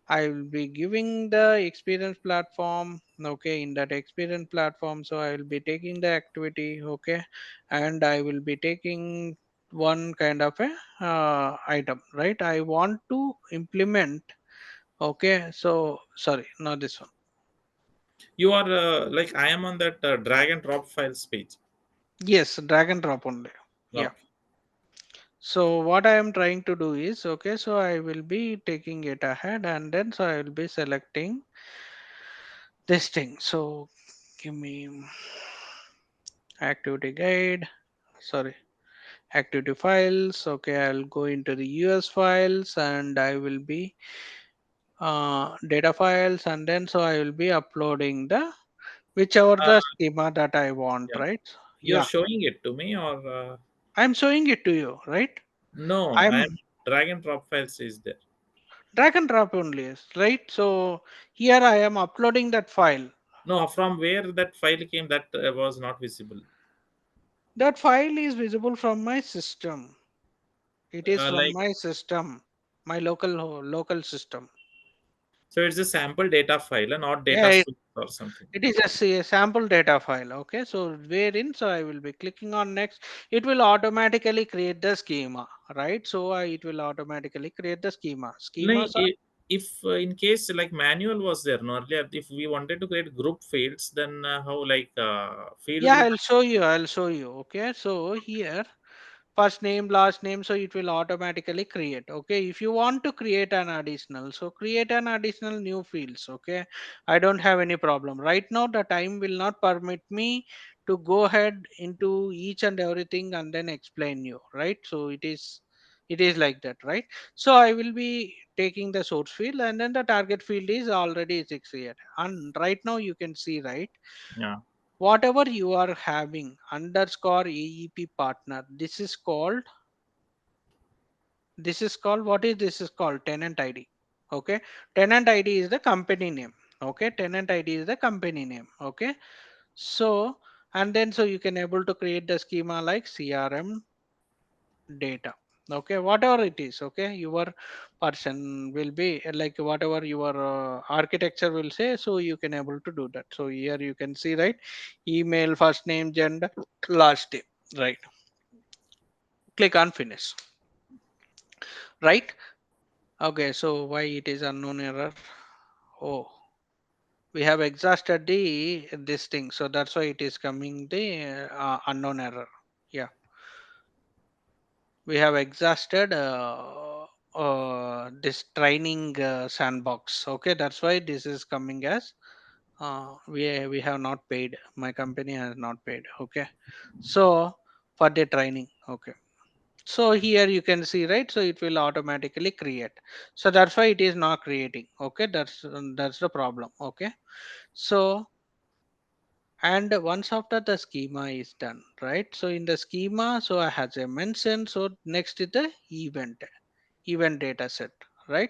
I will be giving the experience platform. Okay, in that experience platform, so I will be taking the activity. Okay, and I will be taking one kind of a item, right? I want to implement. Okay, so sorry, not this one. You are like I am on that drag and drop files page. Yes, drag and drop only. Yeah. Okay. So what I am trying to do is, okay, so I will be taking it ahead, and then so I will be selecting this thing. So give me activity guide, sorry, activity files. Okay, I'll go into the US files, and I will be data files, and then so I will be uploading the whichever Uh, the schema that I want, yeah. right? You're Yeah, showing it to me or I'm showing it to you, right? no? I am I'm drag and drop files is there. drag and drop only, right? So here I am uploading that file. No, from where that file came that was not visible. That file is visible from my system. It is from Like my system, my local system. So it's a sample data file and not Yeah, data source or something. it is just a sample data file. Okay, so wherein, so I will be clicking on next. It will automatically create the schema, right? So it will automatically create the schema. Like, Schemas are, if in case like manual was there no earlier, if we wanted to create group fields, then how like field yeah, group? I'll show you. I'll show you. Okay, so here first name, last name, so it will automatically create. Okay, if you want to create an additional, so create an additional new fields. Okay, I don't have any problem right now. The time will not permit me to go ahead into each and everything and then explain you, right? So it is like that, right? So I will be taking the source field, and then the target field is already 6 here, and right now you can see, right? Yeah. Whatever you are having underscore AEP partner, this is called what is this is called tenant ID. Okay, tenant ID is the company name. Okay, tenant ID is the company name. Okay, so and then so you can able to create the schema like CRM data. Okay, whatever it is. Okay, your person will be like whatever your architecture will say, so you can able to do that. So here you can see, right, email, first name, gender, last name, right? Click on finish, right? Okay, so why it is unknown error? Oh, we have exhausted the this thing, so that's why it is coming the unknown error. Yeah, we have exhausted this training sandbox. Okay, that's why this is coming as we have not paid. My company has not paid. Okay, so for the training. Okay, so here you can see, right, so it will automatically create, so that's why it is not creating. Okay, that's the problem. Okay, so and once after the schema is done, right, so in the schema, so I has a mention, so next is the event data set, right?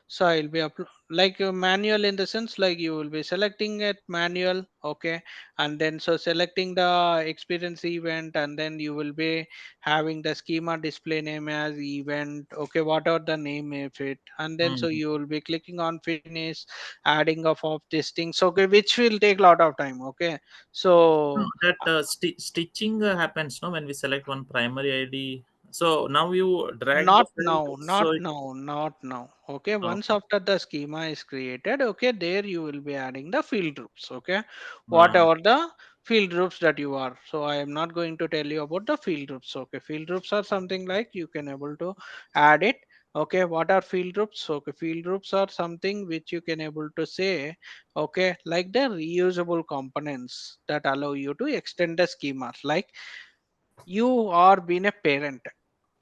So I'll be like a manual in the sense like you will be selecting it manual. Okay, and then so selecting the experience event, and then you will be having the schema display name as event. Okay, whatever the name of it, and then so Mm. you will be clicking on finish, adding of this thing, so okay, which will take a lot of time. Okay, No, so that stitching happens no when we select one primary ID. So now you drag the not file. now, So not now, not now. Okay, once okay. after the schema is created, okay, there you will be adding the field groups. Okay, Uh, whatever the field groups that you are. So I am not going to tell you about the field groups. Okay, field groups are something like you can able to add it. Okay, what are field groups? Okay, field groups are something which you can able to say. Okay, like the reusable components that allow you to extend the schemas. Like you are being a parent,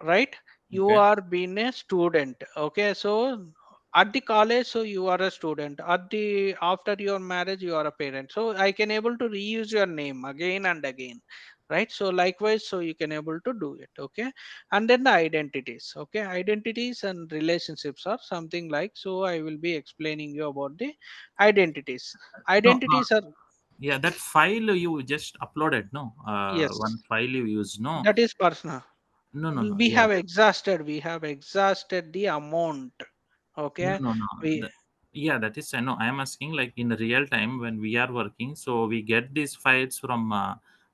right? You okay. are being a student. Okay, so at the college, so you are a student. At the after your marriage, you are a parent, so I can able to reuse your name again and again, right? So likewise, so you can able to do it. Okay, and then the identities. Okay, identities and relationships are something like, so I will be explaining you about the identities. No, no. Identities are, Yeah, that file you just uploaded. No, yes, one file you use. No, that is personal. no, no, no. We Yeah, have exhausted, the amount. no, Okay, no, no. we Yeah, that is. I know. I am asking like in real time when we are working. So we get these files from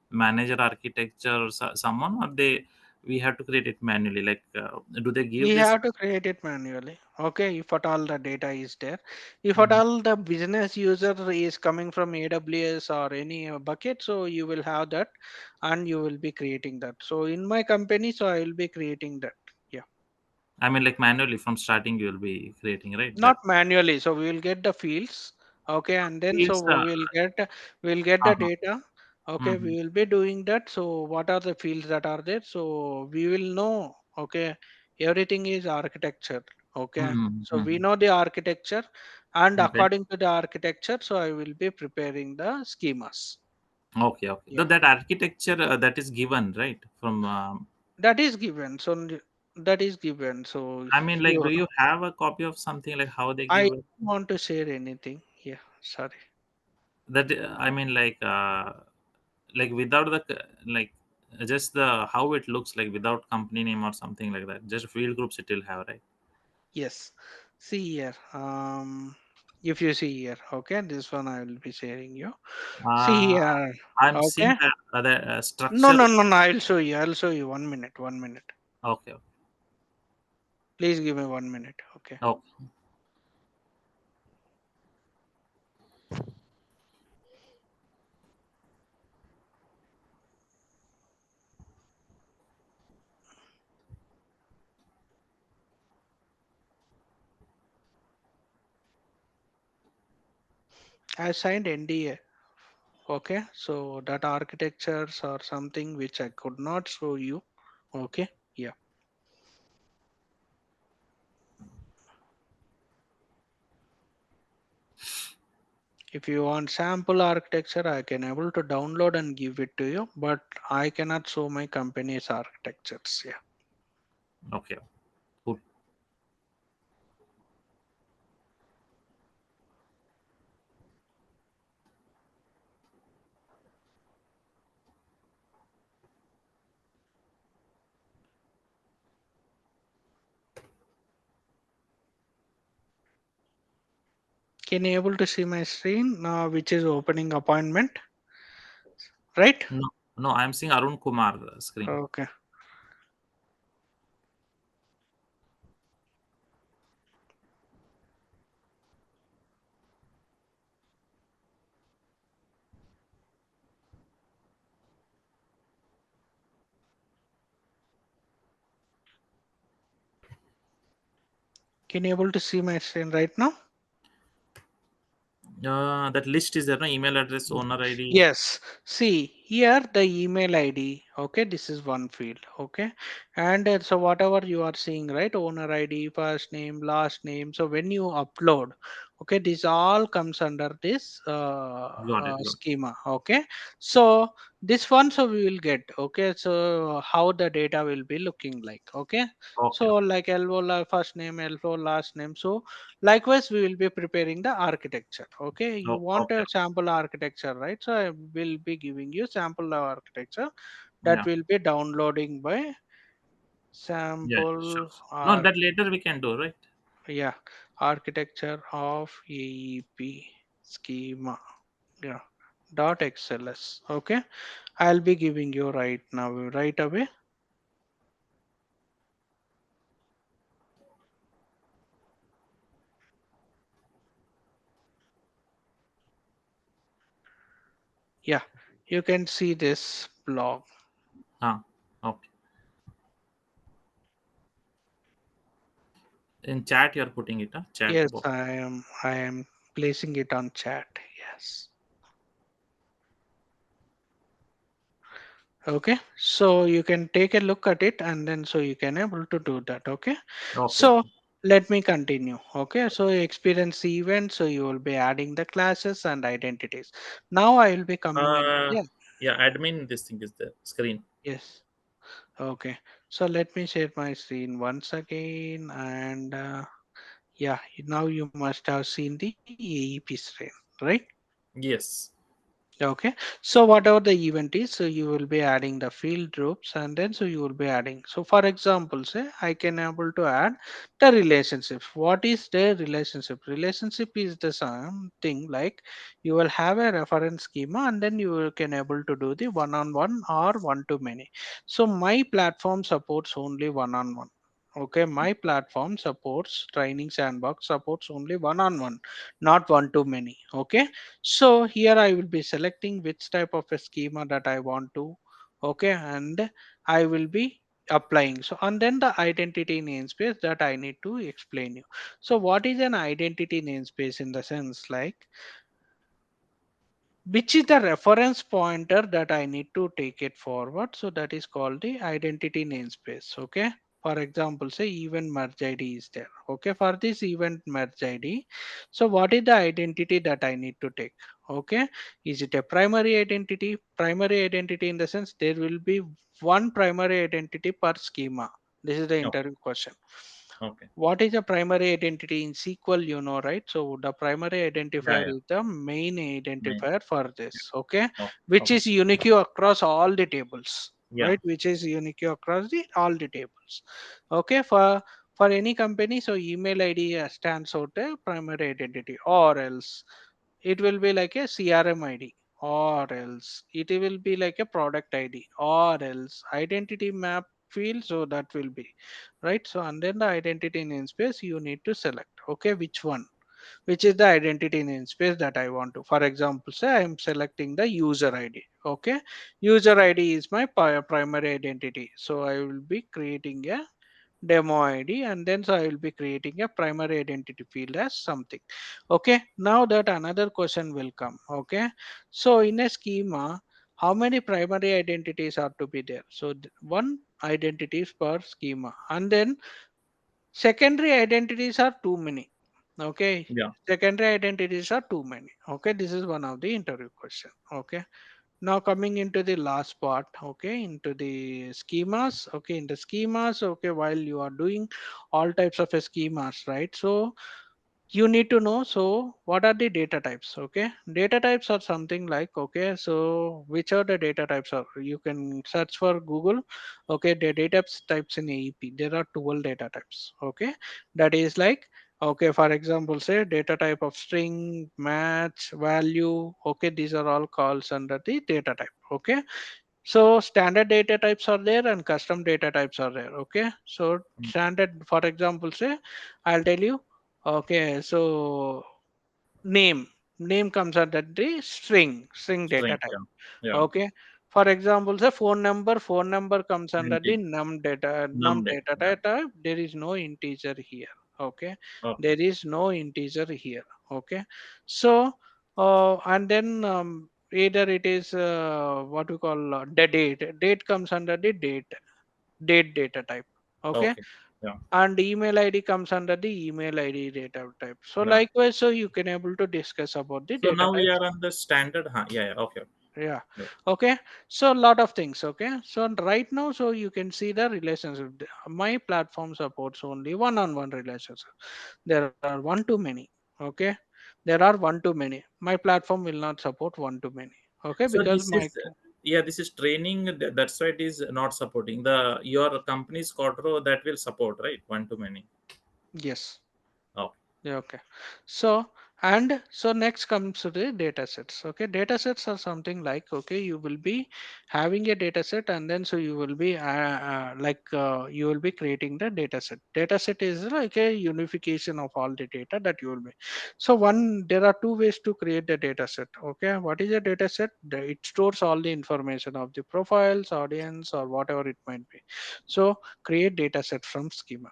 manager architecture or someone, or they we have to create it manually. Like, do they give we this? have to create it manually. Okay, if at all the data is there, if at Mhm. all the business user is coming from AWS or any bucket, so you will have that, and you will be creating that. So in my company, so I will be creating that. Yeah. I mean, like manually from starting, you will be creating, right? Not That manually, so we will get the fields. Okay, and then so fields. we'll get the Uh-huh. data. Okay, we Mhm. will be doing that. So what are the fields that are there, so we will know. Okay, everything is architecture. Okay, Mhm. so we Mhm. know the architecture, and Okay. according to the architecture, so I will be preparing the schemas. Okay. Okay. Yeah, That architecture that is given, right? From that is given. So that is given. So I mean, like, you, do you have a copy of something like how they I give don't it? want to share anything. Yeah, sorry. That I mean, like without the like just the how it looks like without company name or something like that. Just field groups it will have, right? Yes. See here. If you see here, okay, this one I will be sharing you. See Uh, here, I'm okay. seeing the No, structure. no, no, no, I'll show you. I'll show you. 1 minute, 1 minute. Okay. Please give me 1 minute. Okay. Okay. I signed NDA. Okay. So that architectures or something which I could not show you. Okay. Yeah. If you want sample architecture, I can able to download and give it to you, but I cannot show my company's architectures. Yeah. Okay. Good. Can you able to see my screen, which is opening appointment, right? No, no, I'm seeing Arun Kumar screen. Okay. Can you able to see my screen right now? That list is there, no? Email address, owner ID. Yes. See here the email ID. Okay, this is one field. Okay, and so whatever you are seeing, right? Owner ID, first name, last name. So when you upload, okay, this all comes under this Got it. Got it. schema. Okay, so this one, so we will get. Okay, so how the data will be looking like. Okay, Okay. so like LO first name, LO last name. So likewise, we will be preparing the architecture. Okay, you want Okay. a sample architecture, right? So I will be giving you sample architecture that Yeah. will be downloading by Yeah. Sure. sample No, arch that later we can do, right? yeah, architecture of AEP schema. Yeah, dot XLS. Okay, I'll be giving you right now, right away. Yeah, you can see this blog. Okay. In chat, you're putting it, huh? Chat Yes, box. I am placing it on chat. Yes. Okay, so you can take a look at it and then so you can able to do that. Okay, Okay. so Okay. let me continue. Okay, so experience event, so you will be adding the classes and identities. Now I will be coming in. Uh, Yeah. yeah, admin, this thing is there. Screen. Yes. Okay, so let me share my screen once again, and yeah, now you must have seen the AEP screen, right? Yes. Okay, so whatever the event is, so you will be adding the field groups, and then so you will be adding. So for example, say I can able to add the relationships. What is the relationship? Relationship is the same thing like you will have a reference schema, and then you can able to do the one-on-one or one-to-many. So my platform supports only one-on-one. Okay, my platform supports training sandbox supports only one-on-one, not one-to-many. Okay, so here I will be selecting which type of a schema that I want to. Okay, and I will be applying. So and then the identity namespace that I need to explain you. So what is an identity namespace in the sense like which is the reference pointer that I need to take it forward. So that is called the identity namespace. Okay. For example, say event merge ID is there. Okay. For this event merge ID, so what is the identity that I need to take? Okay. Is it a primary identity? Primary identity in the sense there will be one primary identity per schema. This is the Okay. interview question. Okay. What is a primary identity in SQL, you know, right? So the primary Yeah. identifier Yeah. is the main Main. identifier for this, okay, Okay. which Okay. is unique across all the tables, Yeah. right? Which is unique across the all the tables. Okay, for For any company, so email ID stands out a primary identity, or else it will be like a CRM ID, or else it will be like a product ID, or else identity map field. So that will be right. So and then the identity namespace you need to select. Okay, which one? Which is the identity namespace that I want to. For example, say I am selecting the user ID. Okay, user ID is my primary identity. So I will be creating a demo ID, and then so I will be creating a primary identity field as something. Okay, now that another question will come. Okay, so in a schema, how many primary identities are to be there? So one identities per schema, and then secondary identities are too many. Okay, Yeah. secondary identities are too many. Okay, this is one of the interview question. Okay, now coming into the last part. Okay, into the schemas. Okay, in the schemas, okay, while you are doing all types of schemas, right? So you need to know, so what are the data types? Okay, data types are something like, okay, so which are the data types? Are you can search for Google. Okay, the data types in AEP, there are 12 data types. Okay, that is like, okay, for example, say data type of string, match, value. Okay, these are all calls under the data type. Okay, so standard data types are there and custom data types are there. Okay, so Mm. standard, for example, say I'll tell you. Okay, so name, name comes under the string data String. type. Yeah. Yeah. Okay, for example, say phone number, phone number comes under the Integer. num Num data Yeah. type. There is no integer here. Okay, Okay. there is no integer here. Okay, so and then either it is what we call the date comes under the date data type. Okay, Okay. Yeah. and email ID comes under the email ID data type. So Yeah. likewise, so you can able to discuss about the So data now we types. are on the standard. Huh? Yeah. Yeah. Okay. Yeah. Yeah. Okay. So a lot of things. Okay. So right now, so you can see the relationship. My platform supports only one-on-one relationship. There are one too many. Okay. There are one too many. My platform will not support one too many. Okay, So because this my is, yeah, this is training. That's why it is not supporting the your company's Quadro that will support, right? One to many. yes. Oh. Yeah, okay. So and so next comes to the data sets. Okay, data sets are something like, okay, you will be having a data set, and then so you will be you will be creating the data set. Data set is like a unification of all the data that you will be. So one, there are two ways to create the data set. Okay, what is a data set? It stores all the information of the profiles, audience, or whatever it might be. So create data set from schema.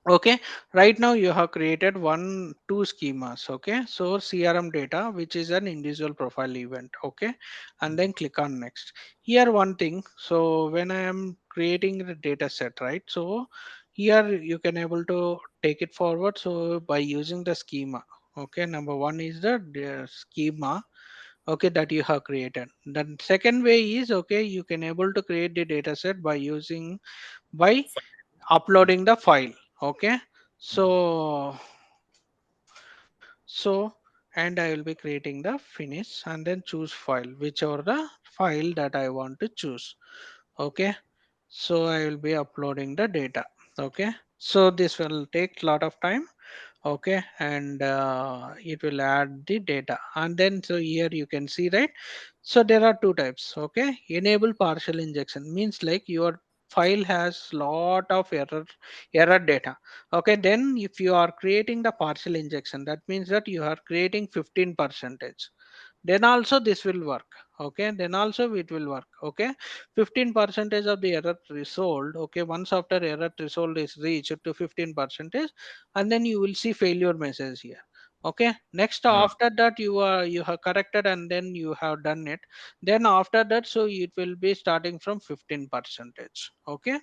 Okay, right now you have created two schemas. Okay, so CRM data, which is an individual profile event. Okay, and then click on next. Here one thing, so when I am creating the data set, right, so here you can able to take it forward, so by using the schema. Okay, number one is the schema, okay, that you have created. Then second way is, okay, you can able to create the data set by using, by uploading the file. Okay, so and I will be creating the finish and then choose file, whichever the file that I want to choose. Okay, so I will be uploading the data. Okay, so this will take lot of time. Okay, and it will add the data, and then so here you can see, right, so there are two types. Okay, enable partial injection means like your file has lot of error data. Okay, then if you are creating the partial injection, that means that you are creating 15 percentage, then also this will work. Okay, then also it will work. Okay, 15 percentage of the error threshold. Okay, once after error threshold is reached to 15 percentage, and then you will see failure message here. Okay, next Yeah. after that you have corrected and then you have done it, then after that so it will be starting from 15 percentage. Okay,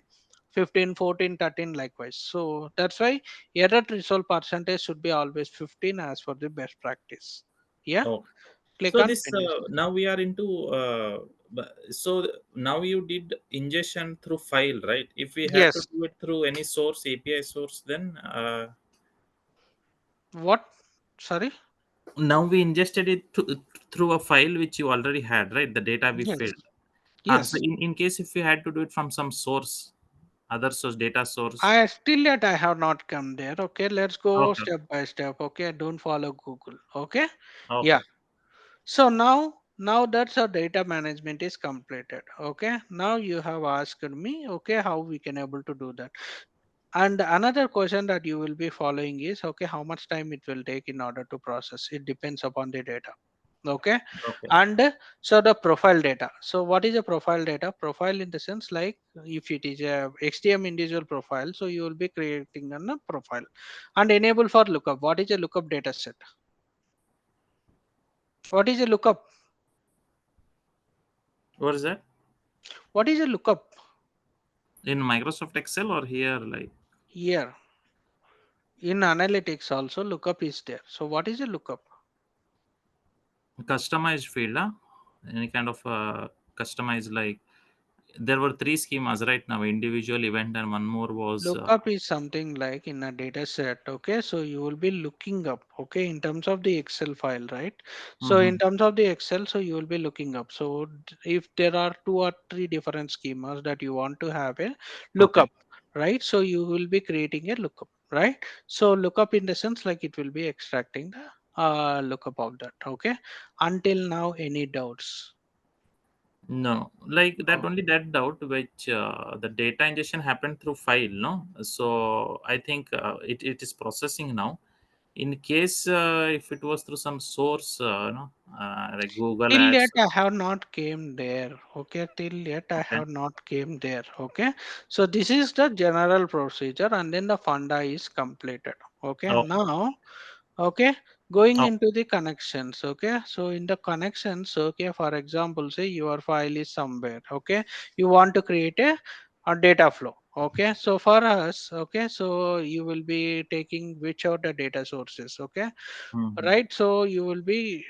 15, 14, 13 likewise. So that's why error threshold percentage should be always 15 as for the best practice. Yeah, Okay. click So on this finish. now we are into so now you did ingestion through file, right? If we had to Yes. do it through any source, API source, then What? Sorry. now we ingested it through a file which you already had, right? The data we Yes. filled. So Yes. in case if we had to do it from some source, other source, data source. I still yet I have not come there. Okay, let's go Okay. step by step. Okay, don't follow Google. Okay, yeah. Okay. So now that's how data management is completed. Okay, now you have asked me. Okay, how we can able to do that. And another question that you will be following is, okay, how much time it will take in order to process? It depends upon the data. Okay. Okay. And so the profile data. So what is a profile data? Profile in the sense like if it is a XTM individual profile, so you will be creating a profile and enable for lookup. What is a lookup data set? What is a lookup? What is that? What is a lookup? In Microsoft Excel or here, like Here in analytics also lookup is there. So what is a lookup? customized field, huh? Any kind of customized, like there were three schemas right now: individual, event, and one more was. Lookup is something like in a data set. Okay, so you will be looking up. Okay, in terms of the Excel file, right? So in Mhm. terms of the Excel, so you will be looking up. So if there are two or three different schemas that you want to have a Okay. lookup, right? So you will be creating a lookup, right? So lookup in the sense like it will be extracting the lookup of that. Okay, until now, any doubts? No, like that Oh. only that doubt, which the data ingestion happened through file, no? So I think it is processing now. In case if it was through some source, no, like Google Till yet Ads. I have not came there. Okay, till yet I Okay. have not came there. Okay, so this is the general procedure, and then the funda is completed. Okay, Okay. now okay, going Okay. into the connections. Okay, so in the connections, okay, for example, say your file is somewhere. Okay, you want to create a data flow. Okay, so for us, okay, so you will be taking which are the data sources. Okay, Mhm. right, so you will be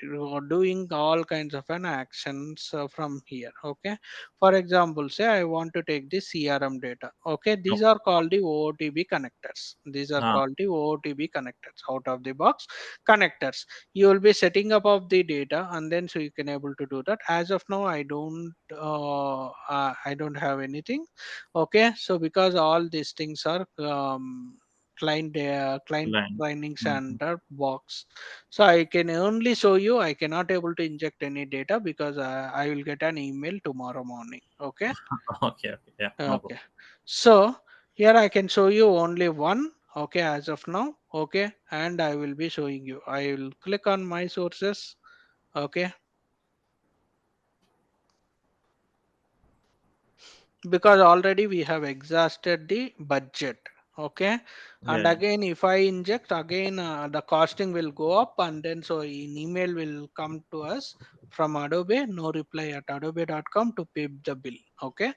doing all kinds of an actions from here. Okay, for example, say I want to take the CRM data. Okay, these Okay. are called the OOTB connectors. These are Ah, called the OOTB connectors, out of the box connectors. You will be setting up of the data, and then so you can able to do that. As of now I don't have anything. Okay, so because all these things are client line. trainings Mhm. under box, so I can only show you. I cannot able to inject any data because I will get an email tomorrow morning. Okay, Okay. Okay. Yeah. No problem. okay. So here I can show you only one. Okay, as of now. Okay, and I will be showing you. I will click on my sources. Okay, because already we have exhausted the budget. Okay, and Yeah. again if I inject again, the costing will go up, and then so an email will come to us from Adobe, no reply at adobe.com to pay the bill. Okay,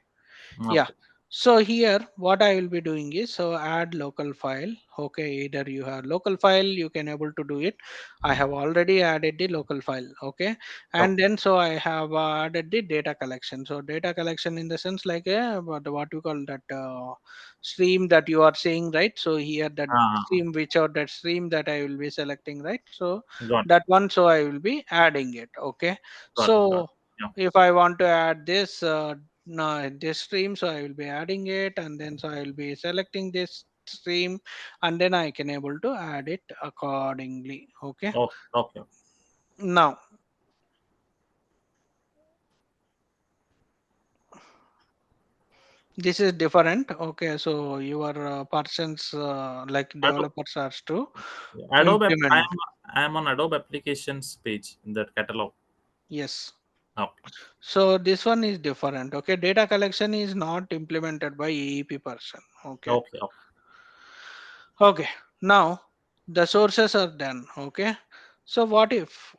yeah. Okay. So here what I will be doing is, so add local file. Okay, either you have local file, you can able to do it. I have already added the local file. Okay, and Okay. then so I have added the data collection. So data collection in the sense like what you call that stream that you are saying, right? So here that Ah, stream, which or that stream that I will be selecting, right? So got that one, so I will be adding it. Okay, got it. Got so it. Yeah. if I want to add this no, this stream, so I will be adding it, and then so I will be selecting this stream, and then I can able to add it accordingly. Okay, Okay. Okay. now this is different. Okay, so your persons like Adobe, developers are to Adobe. implement. I am on Adobe applications page in that catalog. Yes, Okay. so this one is different. Okay, data collection is not implemented by AEP person. Okay, Okay. Okay. okay, now the sources are done. Okay, so what if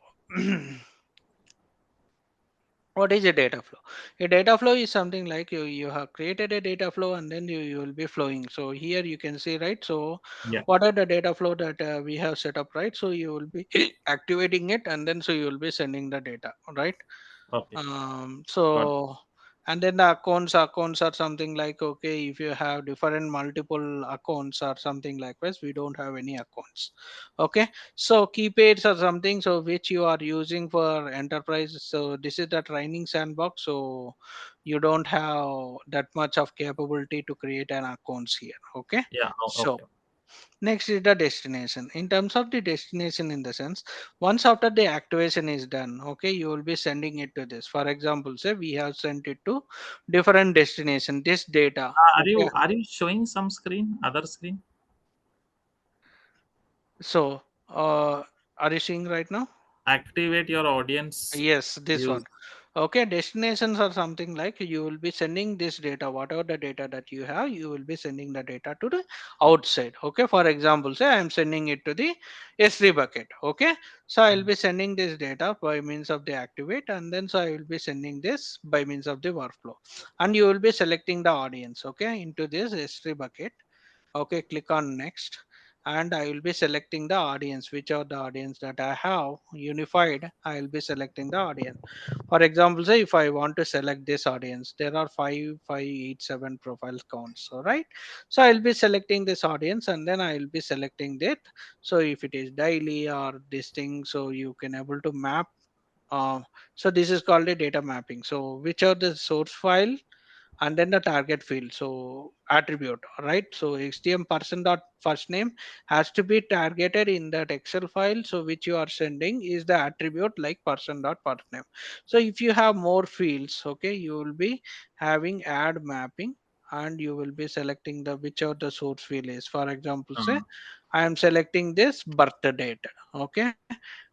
what is a data flow? A data flow is something like you have created a data flow, and then you will be flowing. So here you can see, right? So Yeah. what are the data flow that we have set up, right? So you will be activating it, and then so you will be sending the data, right? Okay. Got it. So And then the accounts are something like, okay, if you have different multiple accounts or something like this, we don't have any accounts. Okay, so keypads are something so which you are using for enterprise. So this is the training sandbox, so you don't have that much of capability to create an accounts here. Okay, Yeah. Oh, so okay. next is the destination. In terms of the destination, in the sense, once after the activation is done, okay, you will be sending it to this. For example, say we have sent it to different destination. This data, Are okay. you showing some screen, other screen? So, are you seeing right now? Activate your audience Yes, this views. one. Okay, destinations are something like you will be sending this data, whatever the data that you have, you will be sending the data to the outside. Okay, for example, say I am sending it to the S3 bucket. Okay, so I will be sending this data by means of the activate, and then so I will be sending this by means of the workflow, and you will be selecting the audience. Okay, into this S3 bucket. Okay, click on next, and I will be selecting the audience, which are the audience that I have unified. I will be selecting the audience. For example, say if I want to select this audience, there are 5587 profile counts. All right, so I'll be selecting this audience, and then I will be selecting that. So if it is daily or this thing, so you can able to map. uh, so this is called a data mapping. So which are the source file and then the target field, so attribute, right? So htm person dot first name has to be targeted in that excel file, so which you are sending is the attribute like person dot first name. So if you have more fields, okay, you will be having add mapping, and you will be selecting the which of the source field is. For example, say Uh, I am selecting this birth date. Okay,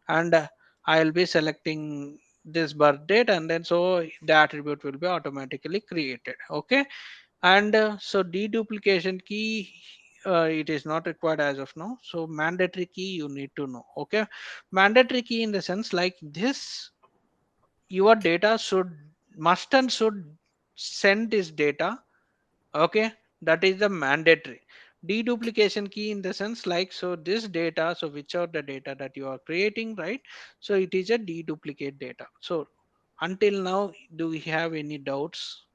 and I'll be selecting this birth date, and then so the attribute will be automatically created. Okay, and so deduplication key, it is not required as of now. So mandatory key you need to know. Okay, mandatory key in the sense like this, your data should must and should send this data. Okay, that is the mandatory. Deduplication key in the sense like, so this data, so which are the data that you are creating, right? So it is a deduplicate data. So until now, do we have any doubts?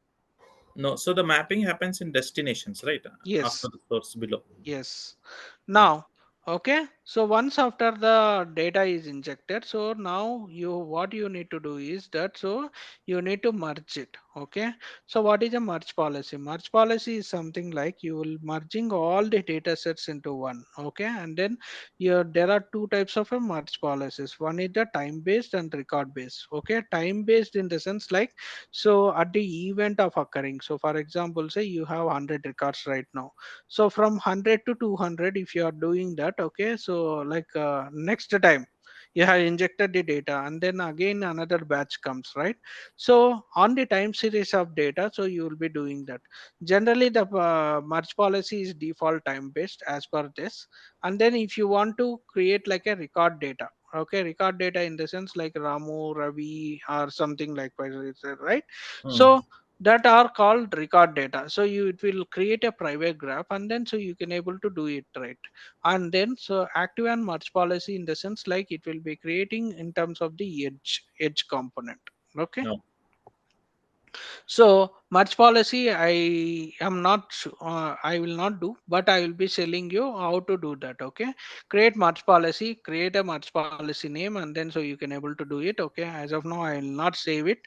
no, so the mapping happens in destinations, right? After Yes. the source below. Yes. Okay. Now, okay. So once after the data is injected, so now you what you need to do is that, so you need to merge it. Okay. So what is a merge policy? Merge policy is something like you will merging all the data sets into one. Okay. And then there are two types of a merge policies. One is the time based and record based. Okay. Time based in the sense like, so at the event of occurring. So for example, say you have 100 records right now, so from 100 to 200, if you are doing that, okay, so like next time you have injected the data, and then again another batch comes, right? So on the time series of data, so you will be doing that. Generally the merge policy is default time based as per this. And then if you want to create like a record data, okay, record data in the sense like Ramu, Ravi, or something like that, right? Hmm. So that are called record data. So you it will create a private graph, and then so you can able to do it, right? And then so active and merge policy in the sense like it will be creating in terms of the edge component. Okay, No. so merge policy, am not I will not do, but I will be telling you how to do that. Okay, create merge policy, create a merge policy name, and then so you can able to do it. Okay, as of now I will not save it.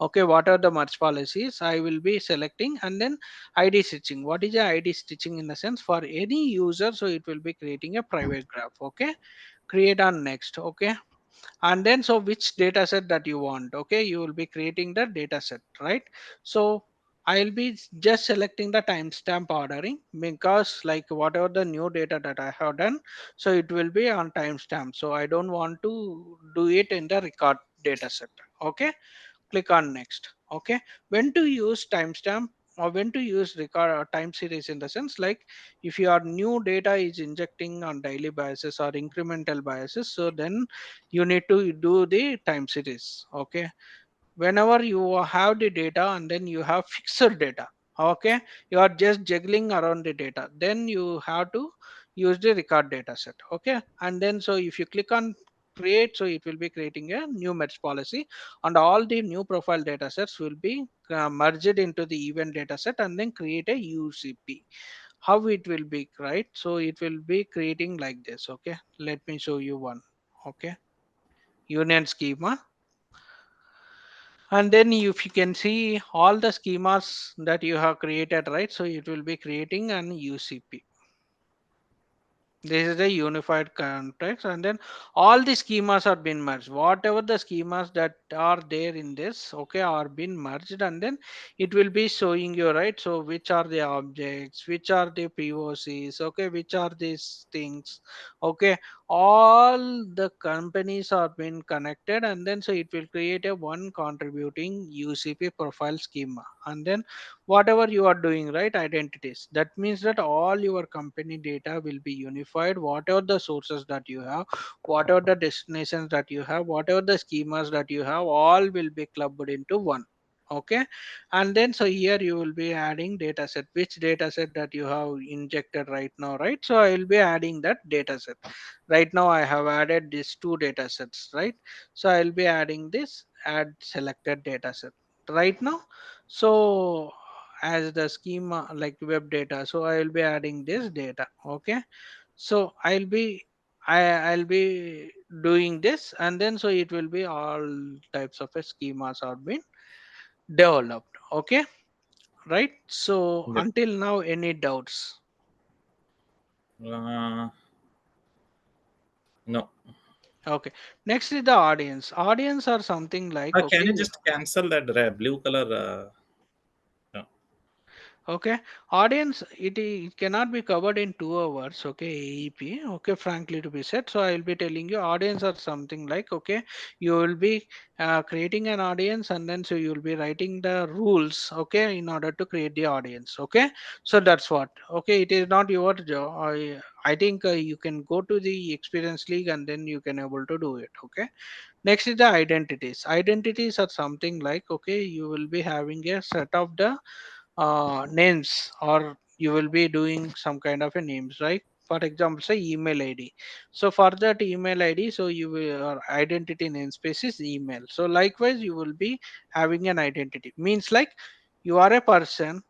Okay, what are the merge policies? I will be selecting, and then ID stitching. What is a ID stitching in the sense for any user? So it will be creating a private graph. Okay, create on next. Okay, and then so which data set that you want, okay, you will be creating the data set, right? So I'll be just selecting the timestamp ordering, because like whatever the new data that I have done, so it will be on timestamp, so I don't want to do it in the record data set. Okay, click on next. Okay, when to use timestamp or when to use record time series in the sense like, if your new data is injecting on daily basis or incremental basis, so then you need to do the time series. Okay, whenever you have the data and then you have fixed data, okay, you are just juggling around the data, then you have to use the record data set. Okay, and then so if you click on create, so it will be creating a new merge policy, and all the new profile data sets will be merged into the event data set and then create a UCP. How it will be, right? So it will be creating like this. Okay, let me show you one. Okay, union schema, and then if you can see all the schemas that you have created, right? So it will be creating an UCP. This is a unified context, and then all the schemas are been merged. Whatever the schemas that are there in this, okay, are been merged, and then it will be showing you, right? So which are the objects, which are the POCs, okay, which are these things, okay. All the companies are been connected, and then so it will create a one contributing UCP profile schema, and then whatever you are doing, right, identities, that means that all your company data will be unified. Whatever the sources that you have, whatever the destinations that you have, whatever the schemas that you have, all will be clubbed into one. Okay, and then so here you will be adding data set, which data set that you have injected right now, right? So I will be adding that data set. Right now I have added these two data sets, right? So I will be adding this add selected data set right now. So as the schema like web data, so I will be adding this data. Okay, so I'll be doing this, and then so it will be all types of a schemas are being developed. Okay, right? So Yep. until now, any doubts? Uh, no. Okay, next is the audience are something like, Can okay. you just cancel that blue color? No. Okay, audience, it cannot be covered in 2 hours. Okay, AEP. Okay, frankly to be said. So I will be telling you, audience are something like, okay, you will be creating an audience, and then so you will be writing the rules. Okay, in order to create the audience. Okay, so that's what. Okay, it is not your job. I think you can go to the Experience League and then you can able to do it. Okay. Next is the identities. Identities are something like, okay, you will be having a set of the names, or you will be doing some kind of a names, right? For example, say email ID. So for that email ID, so you will your identity namespace is email. So likewise you will be having an identity, means like you are a person.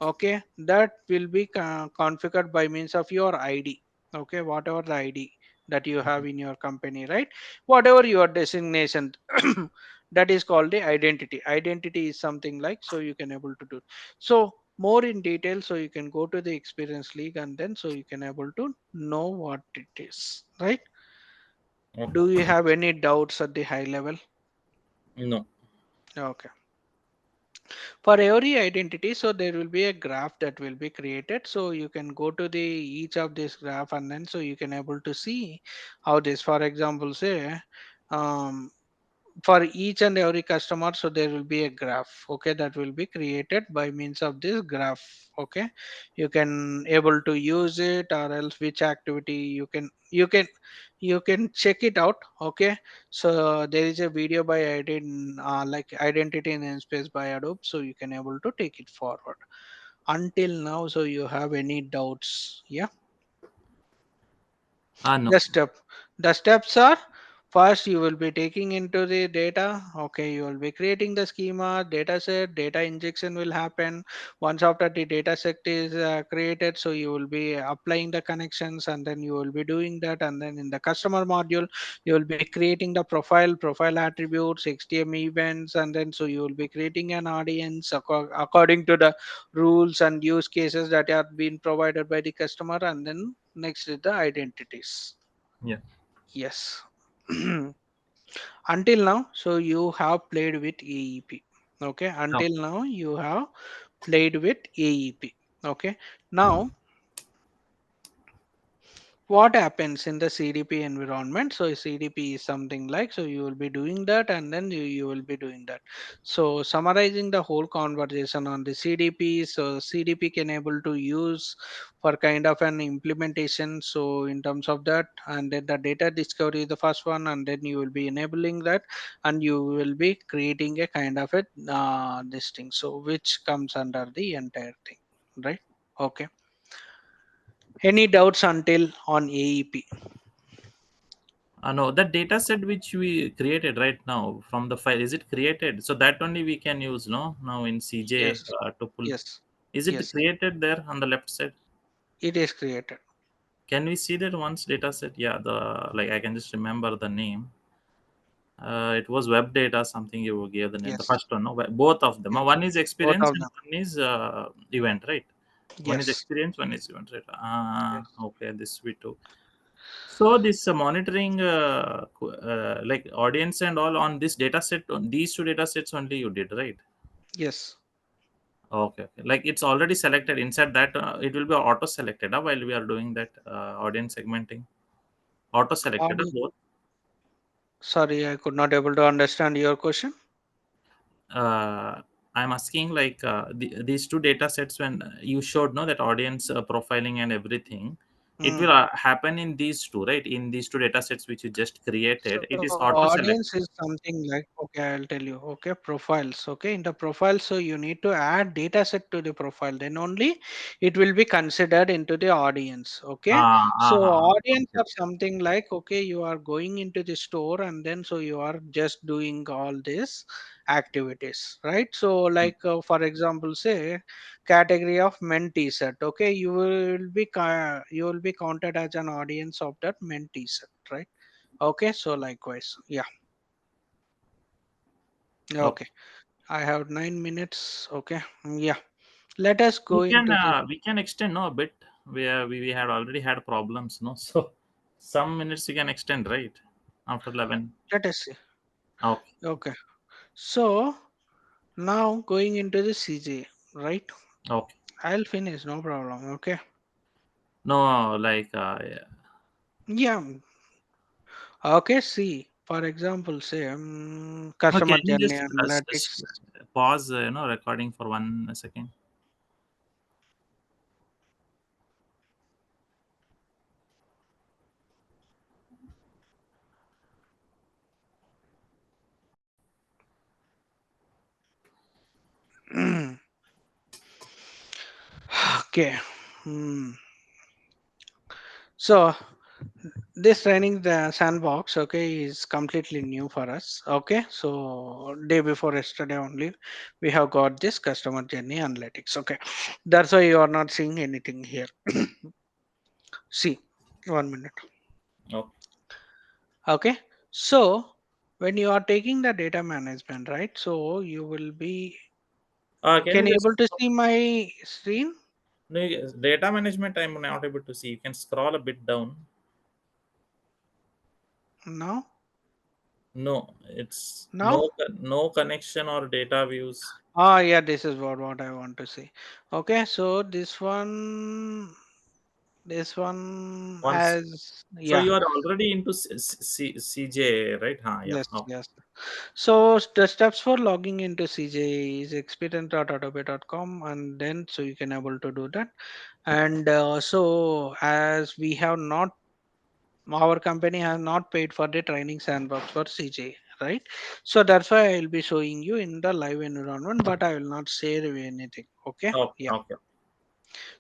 Okay, that will be configured by means of your ID. Okay, whatever the ID that you have in your company, right? Whatever your designation, that is called the identity. Identity is something like, so you can able to do. So more in detail, so you can go to the Experience League, and then so you can able to know what it is, right? Do you Okay. have any doubts at the high level? No. Okay. For every identity, so there will be a graph that will be created, so you can go to the each of this graph, and then so you can able to see how this, for example, say, um, for each and every customer, so there will be a graph, okay, that will be created by means of this graph. Okay, you can able to use it, or else which activity you can check it out. Okay, so there is a video by like identity namespace by Adobe, so you can able to take it forward. Until now, so you have any doubts? Yeah. No. the step the steps are, first you will be taking into the data. Okay, you will be creating the schema data set, data injection will happen. Once after the data set is created, so you will be applying the connections, and then you will be doing that, and then in the customer module you will be creating the profile attributes, XTM events, and then so you will be creating an audience according to the rules and use cases that are being provided by the customer, and then next is the identities. Yeah. Yes. Until now, so you have played with AEP. Okay. No. Until now, you have played with AEP. Okay. Now, what happens in the CDP environment? So CDP is something like, so you will be doing that, and then you will be doing that. So summarizing the whole conversation on the CDP, so CDP can able to use for kind of an implementation. So in terms of that, and then the data discovery is the first one, and then you will be enabling that, and you will be creating a kind of a this thing, so which comes under the entire thing, right? Okay. Any doubts until on AEP? No, that data set which we created right now from the file, is it created? So that only we can use, no? Now in CJ Yes, to pull. yes, Is it yes. created there on the left side? It is created. Can we see that once data set? Yeah, the like I can just remember the name. It was web data something you gave the name. The Yes, first one, no, both of them. yes. One is Both experience of and them. one is event, right? One is Yes, experience, one is event, right? yes, Okay, this we took. So this monitoring, like audience and all on this data set, on these two data sets only you did, right? yes. Okay, okay. Like it's already selected inside that. It will be auto selected while we are doing that audience segmenting. Auto selected Audi- both. Sorry, I could not able to understand your question. uh, I'm asking like these two data sets when you showed no that audience profiling and everything, it will Hmm. happen in these two, right? In these two data sets which you just created, it So is auto audience selected. is something like, okay, I'll tell you. Okay, profiles. Okay, in the profile, so you need to add data set to the profile. Then only it will be considered into the audience. Okay, so audience Okay. are something like, okay, you are going into the store and then so you are just doing all these activities, right? So like for example, say category of men t-shirt. Okay, you will be counted as an audience of that men t-shirt, right? Okay, so likewise, yeah. Okay. Okay, I have 9 minutes. Okay, yeah. Let us go into this. We can extend no a bit. We had already had problems, no. So some minutes you can extend, right? After 11. Let us see. Okay. Okay, so now going into the CJ, right? Okay. I'll finish, no problem. Okay, No, like yeah. yeah. Okay, see, for example, say No, can customer you journey just analytics. pause, recording for 1 second? Okay. Hmm. So this training the sandbox, okay, is completely new for us. Okay, so day before yesterday only we have got this customer journey analytics. Okay, that's why you are not seeing anything here. See, 1 minute. Okay. Okay, so when you are taking the data management, right, so you will be, Can can you you just able to see my screen no, data management? I'm not able to see. You can scroll a bit down. now? No, it's Now? no connection or data views. Ah, yeah, this is what I want to see. Okay, so this one Once, has, so yeah. you are already into CJ, right? Yeah. Yes, Okay. yes. So the steps for logging into CJ is experience.adobe.com, and then so you can able to do that. And so as we have not, our company has not paid for the training sandbox for CJ, right? So that's why I'll be showing you in the live environment, but I will not share anything. Okay. Okay. Yeah. Okay.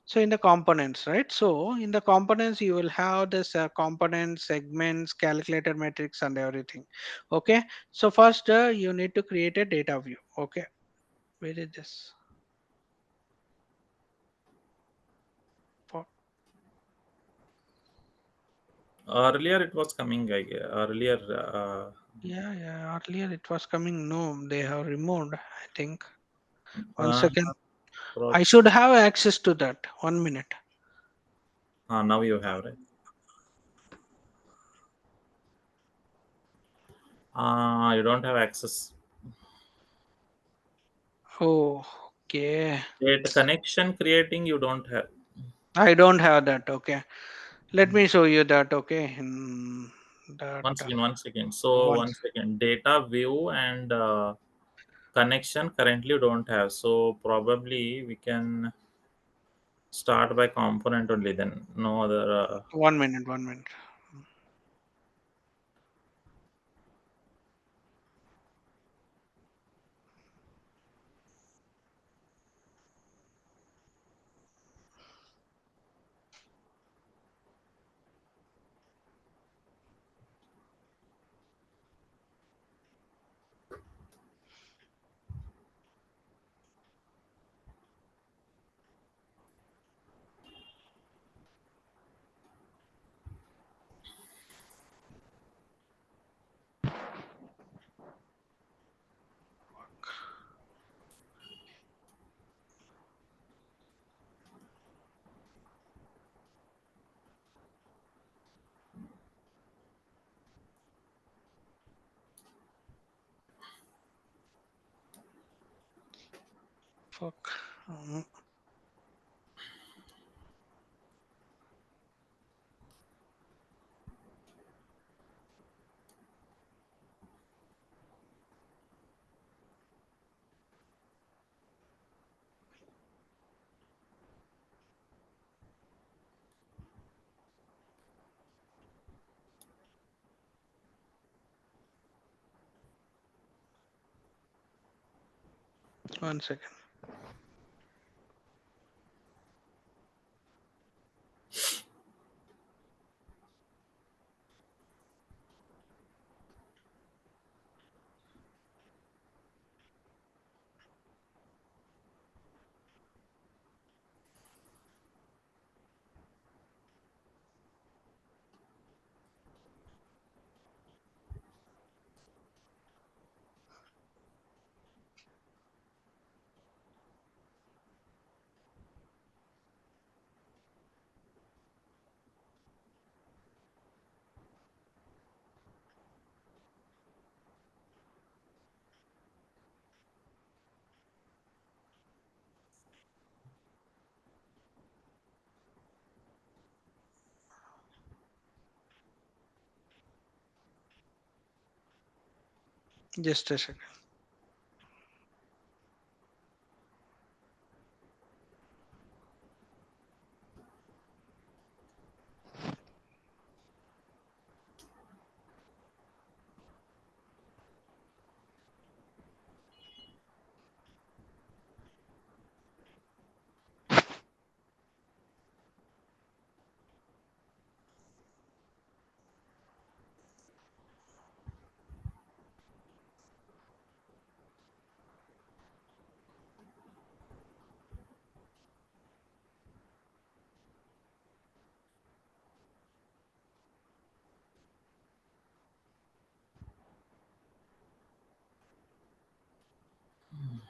So in the components, right? So in the components, you will have this components, segments, calculator metrics, and everything. Okay. So first, you need to create a data view. Okay. Where is this? For, Earlier it was coming. Earlier. yeah, yeah. Earlier it was coming. No, they have removed. I think. One Uh, second. I approach. should have access to that. 1 minute. Now you have, right? You don't have access. Oh, okay. Data connection creating you don't have. I don't have that. Okay. Let me show you that. Okay. That Once again, 1 second. So one. 1 second. Data view and connection currently you don't have. So probably we can start by component only. Then no other. 1 minute. 1 minute. Fuck. Um, 1 second. Just a second.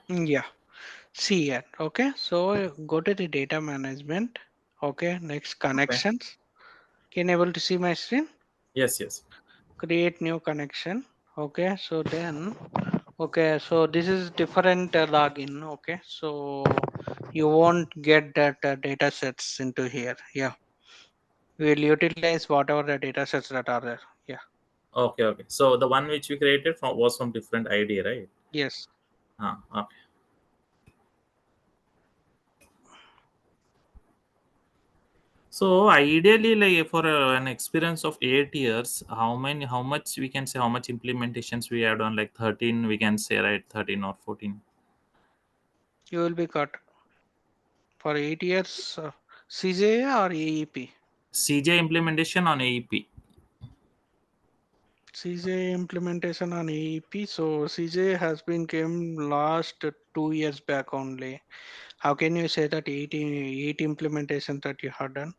Yeah. See it. Okay. So go to the data management. Okay. Next Okay. connections. Can you able to see my screen? Yes, yes. Create new connection. Okay. So then, okay. So this is different login. Okay. So you won't get that data sets into here. Yeah. We'll utilize whatever the data sets that are there. Yeah. Okay, okay. So the one which we created from was from different ID, right? Yes. Okay. So ideally, like for an experience of 8 years, how much we can say, how much implementations we have done? Like 13, we can say, right? 13 or 14. You will be cut for 8 years. CJ or AEP? CJ implementation on AEP. CJ implementation on AEP. So CJ has been came last 2 years back only. How can you say that eight implementations that you have done?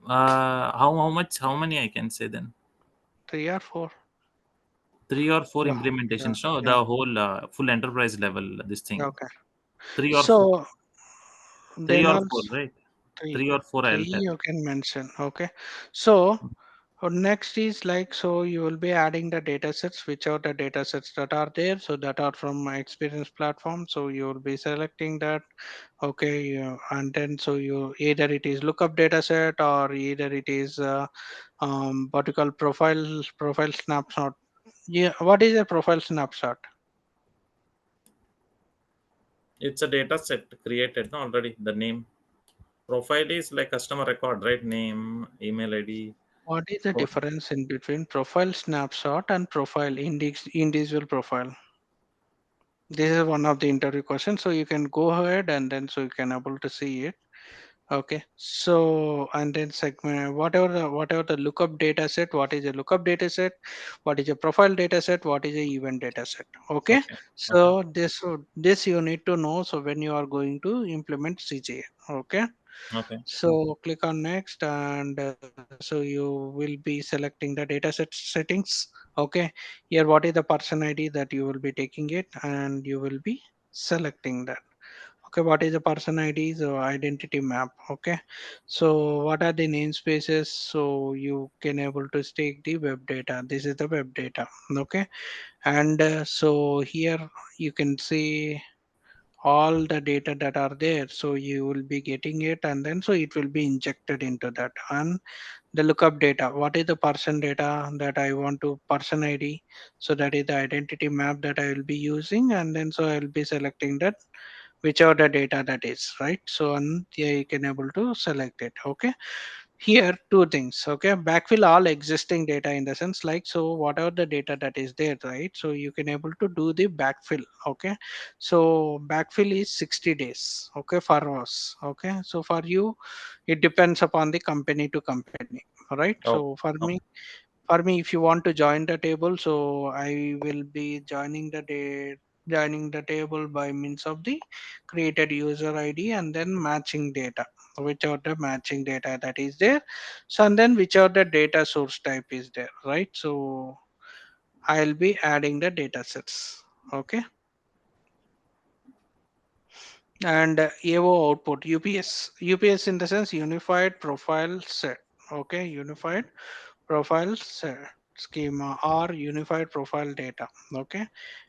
How many I can say then? 3 or 4? 3 or 4 Yeah, yeah, implementations. No, yeah. the whole full enterprise level. This thing. Okay. Three or four. So Three then or four, also right? three, 3 or 4. three I'll tell. you can mention. Okay. So next is like, so you will be adding the data sets, which are the data sets that are there. So that are from my experience platform. So you will be selecting that. Okay. And then so you either it is lookup data set or either it is what you call profile snapshot. Yeah. What is a profile snapshot? It's a data set created, no, already. The name profile is like customer record, right? Name, email ID. What is the So difference in between profile snapshot and profile individual profile? This is one of the interview questions. So you can go ahead and then so you can able to see it. Okay. So and then segment whatever the lookup data set, what is a lookup data set, what is a profile data set, what is a event data set. Okay. okay, okay, So this you need to know. So when you are going to implement CJ. Okay. okay, So click on next and so you will be selecting the dataset settings. Okay. Here what is the person ID that you will be taking it and you will be selecting that. Okay. What is the person ID? So identity map. Okay. So what are the namespaces? So you can able to take the web data. This is the web data. Okay. And so here you can see all the data that are there, so you will be getting it, and then so it will be injected into that. And the lookup data, what is the person data that I want to person ID, so that is the identity map that I will be using, and then so I will be selecting that whichever the data that is, right? So and here you can able to select it. Okay, here two things. Okay, backfill all existing data, in the sense like, so whatever the data that is there, right? So you can able to do the backfill. Okay, so backfill is 60 days, okay, for us. Okay, so for you it depends upon the company to company, right? So Oh, okay. for me, if you want to join the table, so I will be joining the table by means of the created user ID, and then matching data, whichever the matching data that is there. So and then whichever the data source type is there, right? So I'll be adding the data sets. Okay, and AO output, UPS in the sense unified profile set. Okay, unified profile schema or unified profile data. Okay,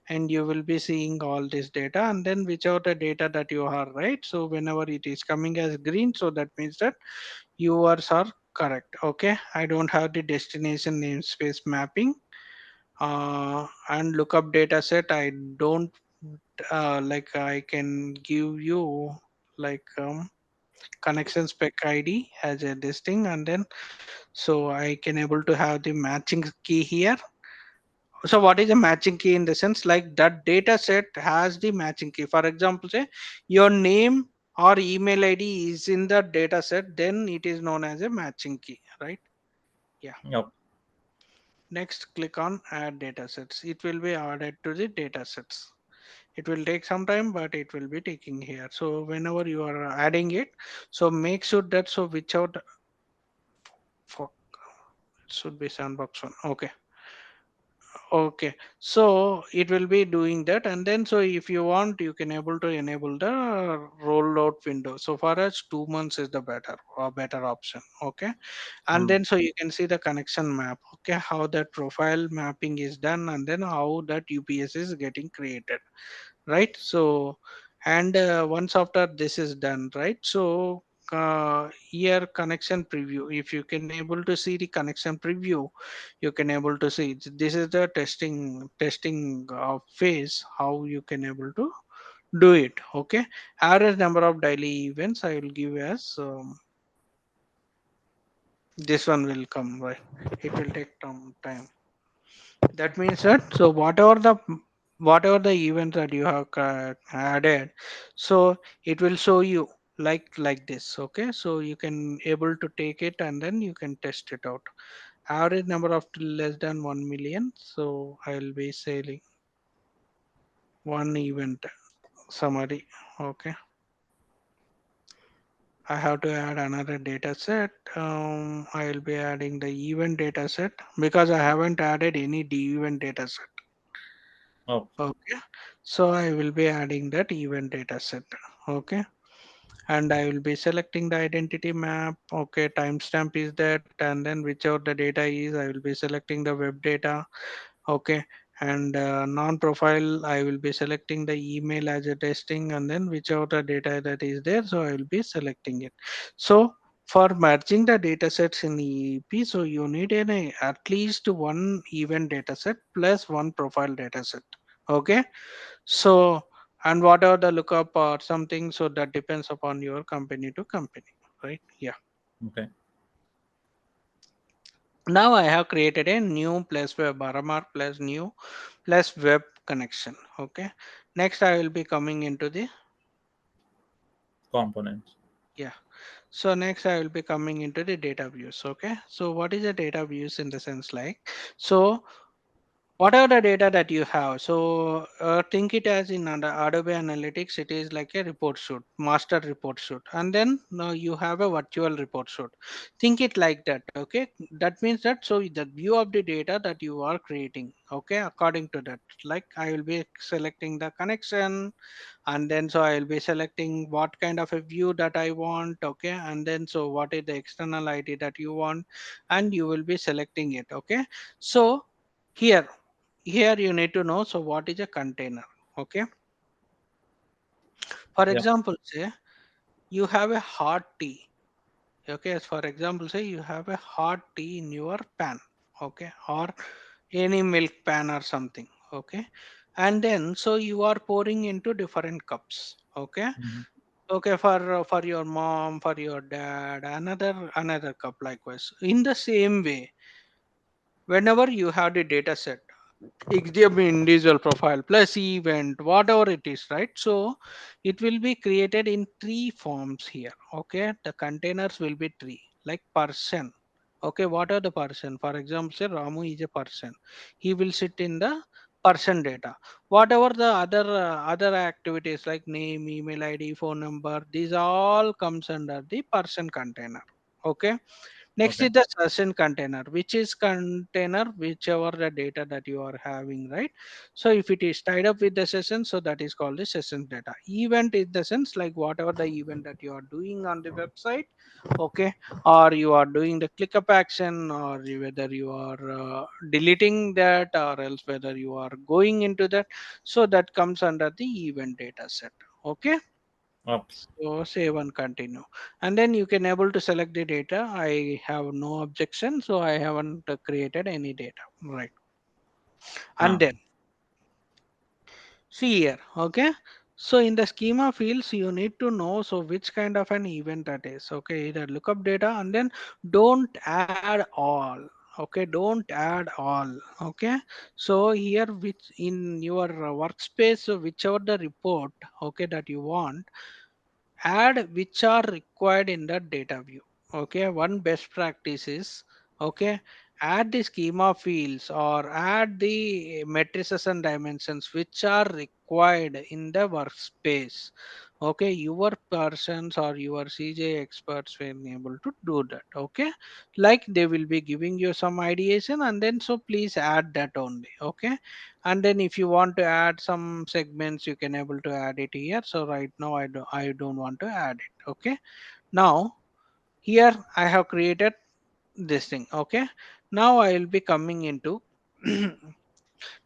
and you will be seeing all this data, and then whichever the data that you are, right? So whenever it is coming as green, so that means that yours are correct. Okay, I don't have the destination namespace mapping, and lookup data set I don't, like I can give you like connection spec id as a this thing, and then so I can able to have the matching key here. So what is a matching key, in the sense like that data set has the matching key. For example, say your name or email id is in the data set, then it is known as a matching key, right? Yeah. Yep. Next, click on add data sets. It will be added to the data sets. It will take some time, but it will be taking here. So whenever you are adding it, so make sure that, so without for, it should be sandbox one. Okay. Okay, so it will be doing that, and then so if you want, you can able to enable the rollout window. So far as 2 months is the better option. Okay, and Hmm. then so you can see the connection map. Okay, how that profile mapping is done, and then how that UPS is getting created, right? So and once after this is done, right? So here connection preview, if you can able to see the connection preview, you can able to see this is the testing phase, how you can able to do it. Okay, average number of daily events I will give as this one will come, right? It will take some time. That means that, so whatever the events that you have added, so it will show you like this. Okay, so you can able to take it, and then you can test it out. Average number of less than 1 million, so I will be saying one event summary. Okay, I have to add another data set. I will be adding the event data set, because I haven't added any event data set. Oh, Okay, so I will be adding that event data set. Okay, and I will be selecting the identity map. Okay, timestamp is that, and then whichever the data is, I will be selecting the web data. Okay, and non-profile, I will be selecting the email as a testing, and then whichever the data that is there, so I will be selecting it. So for merging the data sets in EEP, so you need at least one event data set plus one profile data set. Okay, so and what are the lookup or something, so that depends upon your company to company, right? Yeah. okay. Now I have created a new plus web RMR plus new plus web connection. Okay. Next I will be coming into the, Components. yeah. So next I will be coming into the data views. Okay. So what is a data views, in the sense like, so what are the data that you have? So think it as in under Adobe Analytics, it is like a report shoot, master report shoot, and then you have a virtual report shoot. Think it like that. Okay, that means that, so the view of the data that you are creating. Okay, according to that, like I will be selecting the connection, and then so I will be selecting what kind of a view that I want. Okay, and then so what is the external ID that you want, and you will be selecting it. Okay, so here you need to know, so what is a container. Okay, For Yeah. example, say you have a hot tea. Okay, as for example, say you have a hot tea in your pan. Okay, or any milk pan or something. Okay, and then so you are pouring into different cups. Okay, Mhm. okay, for your mom, for your dad, another cup likewise. In the same way, whenever you have the data set, XDM individual profile plus event, whatever it is, right? So it will be created in three forms here. Okay, the containers will be three, like person. Okay, what are the person? For example, say Ramu is a person. He will sit in the person data. Whatever the other activities like name, email ID, phone number, these all comes under the person container. Okay, next Okay. is the session container, which is container whichever the data that you are having, right? So if it is tied up with the session, so that is called the session data. Event is the sense like whatever the event that you are doing on the website, okay, or you are doing the ClickUp action, or whether you are deleting that, or else whether you are going into that, so that comes under the event data set. Okay, Okay. so save and continue. And then you can able to select the data. I have no objection. So I haven't created any data. Right. And Ah. then see here. Okay. So in the schema fields, you need to know so which kind of an event that is. Okay. Either lookup data and then don't add all. Okay. Don't add all. Okay. So here which in your workspace, so whichever the report, okay, that you want, add which are required in the data view. Okay, one best practice is, okay, add the schema fields or add the matrices and dimensions which are required in the workspace. Okay, your persons or your CJ experts will be able to do that. Okay, like they will be giving you some ideation, and then so please add that only. Okay, and then if you want to add some segments, you can able to add it here. So right now I don't want to add it. Okay, now here I have created this thing. Okay, now I will be coming into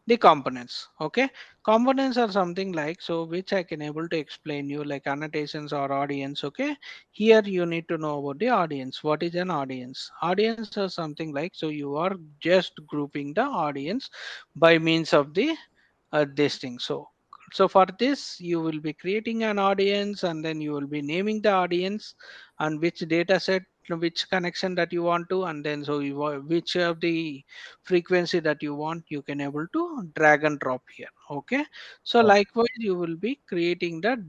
the components. Okay, components are something like so which I can able to explain you like annotations or audience. Okay, here you need to know about the audience. What is an audience? Audience is something like so you are just grouping the audience by means of the this thing. So for this you will be creating an audience, and then you will be naming the audience and which data set, which connection that you want to, and then so which of the frequency that you want, you can able to drag and drop here. Okay, so Okay. likewise you will be creating the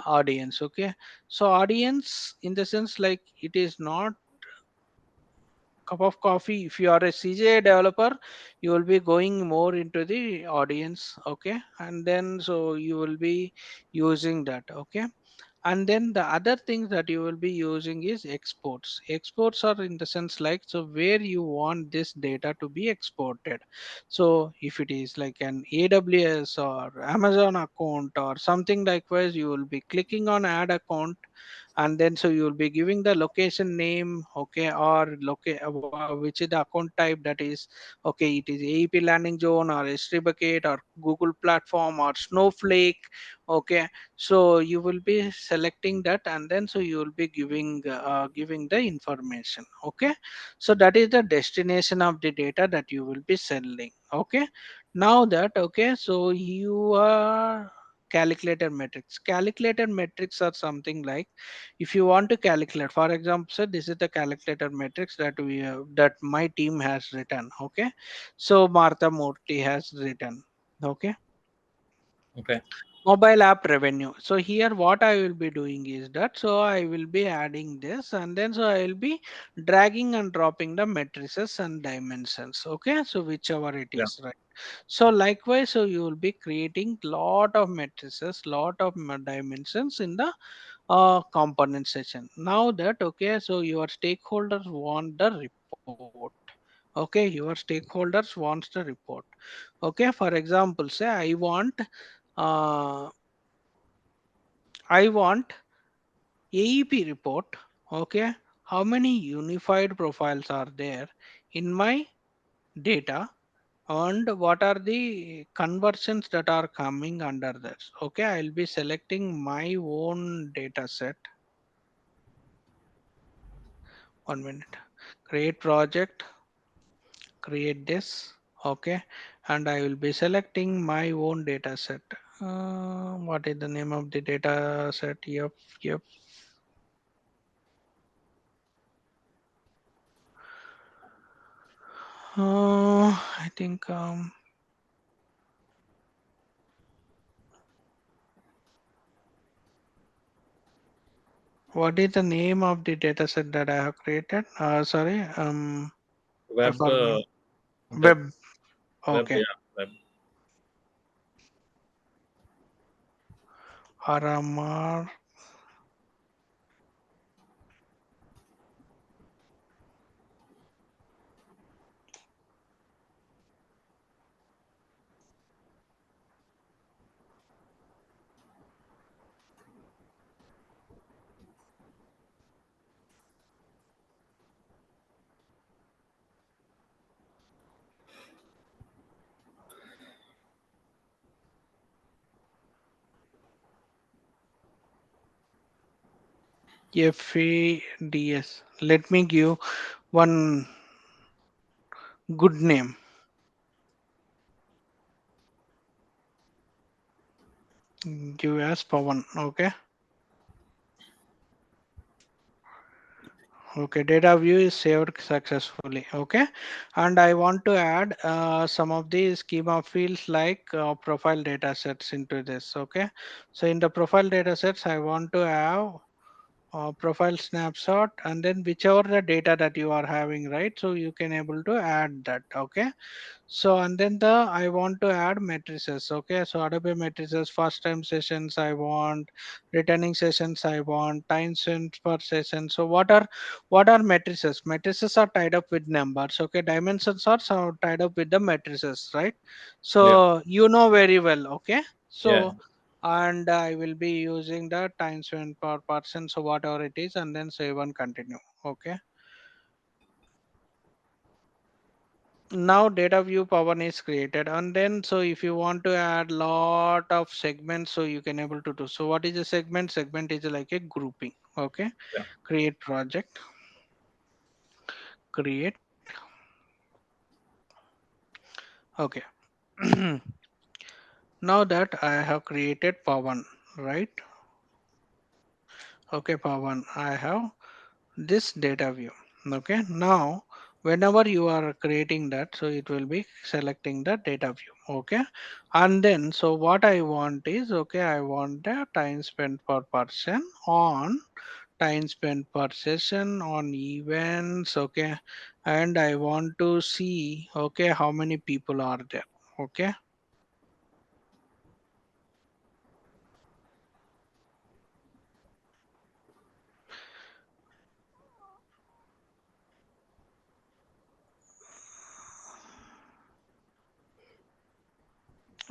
audience. Okay, so audience in the sense like it is not cup of coffee. If you are a CJ developer, you will be going more into the audience. Okay, and then so you will be using that. Okay, and then the other things that you will be using is exports are in the sense like so where you want this data to be exported. So if it is like an AWS or Amazon account or something likewise, you will be clicking on add account, and then so you will be giving the location name. Okay, or which is the account type, that is okay, it is AEP landing zone or S3 bucket or Google platform or Snowflake. Okay, so you will be selecting that, and then so you will be giving the information. Okay, so that is the destination of the data that you will be sending. Okay, now that okay, so you are calculated metrics are something like if you want to calculate, for example, so this is the calculator metrics that that my team has written. Okay, so Martha Murthy has written. Okay, Okay. mobile app revenue. So here what I will be doing is that so I will be adding this, and then so I will be dragging and dropping the matrices and dimensions. Okay, so whichever it Yeah. is, right? So likewise, so you will be creating lot of matrices, lot of dimensions in the component section. Now that okay, so your stakeholders want the report. Okay, your stakeholders wants the report. Okay, for example, say uh, I want AEP report. Okay, how many unified profiles are there in my data? and what are the conversions that are coming under this. Okay, I'll be selecting my own data set. 1 minute. Create project, create this. Okay, and I will be selecting my own data set. What is the name of the data set? Yep, yep. I think what is the name of the data set that I have created? Sorry, I Web, forgot. web, Web. web, Okay. yeah, web. RMR. FADS. Let me give one good name. Give as Pawan. Okay. Okay. Data view is saved successfully. Okay. And I want to add some of the schema fields like profile data sets into this. Okay. So in the profile data sets, I want to have profile snapshot and then whichever the data that you are having, right? So you can able to add that. Okay. So and then the I want to add matrices. Okay, so Adobe matrices, first time sessions I want, returning sessions I want, time spent per session. So what are matrices? Matrices are tied up with numbers. Okay, dimensions are tied up with the matrices, right? Yeah, So you know very well. Okay, yeah, so and I will be using the time spent per person. So whatever it is, and then save and continue. Okay. Now data view power is created, and then so if you want to add lot of segments, so you can able to do. So what is a segment is like a grouping. Okay, yeah, create project, create. Okay. Now that I have created Pawan, right? Okay, Pawan, I have this data view. Okay, now whenever you are creating that, so it will be selecting the data view. Okay, and then so what I want is, okay, I want the time spent per person on time spent per session on events. Okay, and I want to see, okay, how many people are there. Okay.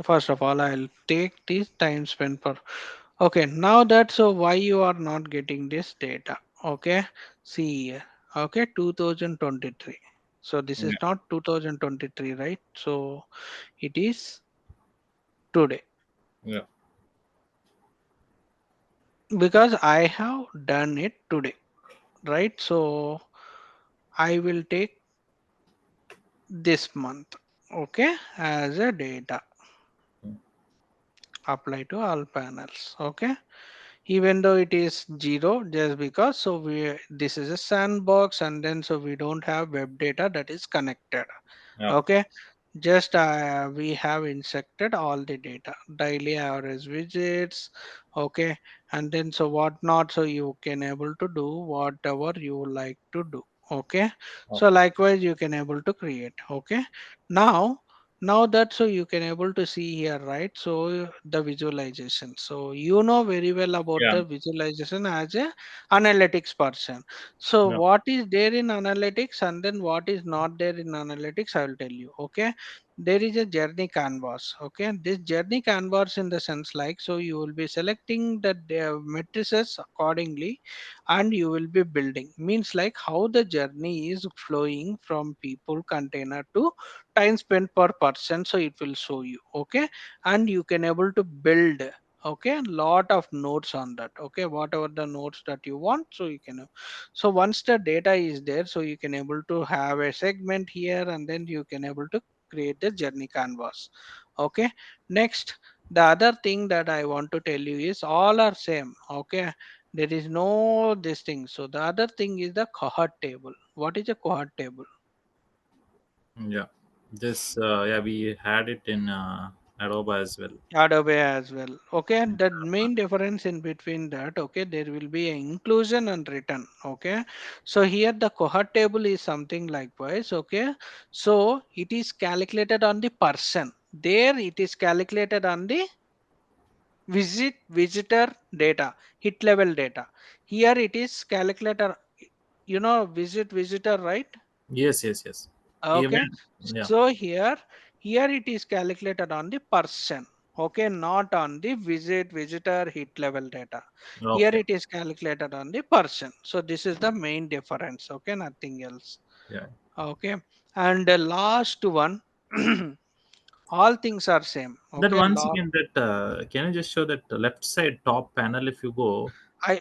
First of all, I'll take this time spent per. Okay, now that so why you are not getting this data? Okay, see here. Okay, 2023. So this is yeah, not 2023, right? So it is today yeah. because I have done it today, right? So I will take this month, okay, as a data. Mm. Apply to all panels. Okay, even though it is zero, just because so we this is a sandbox, and then so we don't have web data that is connected. Yeah, Okay, just we have injected all the data, daily average visits. Okay, and then so what not, so you can able to do whatever you like to do. Okay, so okay. likewise you can able to create. Okay, now that so you can able to see here, right? So the visualization, so you know very well about Yeah, the visualization as a analytics person. So yeah, what is there in analytics and then what is not there in analytics, I will tell you. Okay, there is a journey canvas. Okay, this journey canvas in the sense like, so you will be selecting the matrices accordingly, and you will be building, means like how the journey is flowing from people container to time spent per person, so it will show you. Okay, and you can able to build, okay, lot of nodes on that. Okay, whatever the nodes that you want, so you can, so once the data is there, so you can able to have a segment here, and then you can able to create the journey canvas. Okay, next, the other thing that I want to tell you is all are same. Okay, there is no this thing. So the other thing is the cohort table. What is a cohort table? Yeah, this yeah, we had it in Adobe as well. Adobe as well. Okay, the main difference in between that, okay, there will be a inclusion and return. Okay, so here the cohort table is something likewise. Okay, so it is calculated on the person. There it is calculated on the visitor data, hit level data. Here it is calculator. Visitor, right? Yes, yes, yes. Okay, Even yeah. so here it is calculated on the person. Okay, not on the visitor hit level data. Here Okay. it is calculated on the person. So this is the main difference. Okay, nothing else. Yeah. Okay, and the last one, all things are same. Then Okay, once again, that can you just show that left side top panel if you go?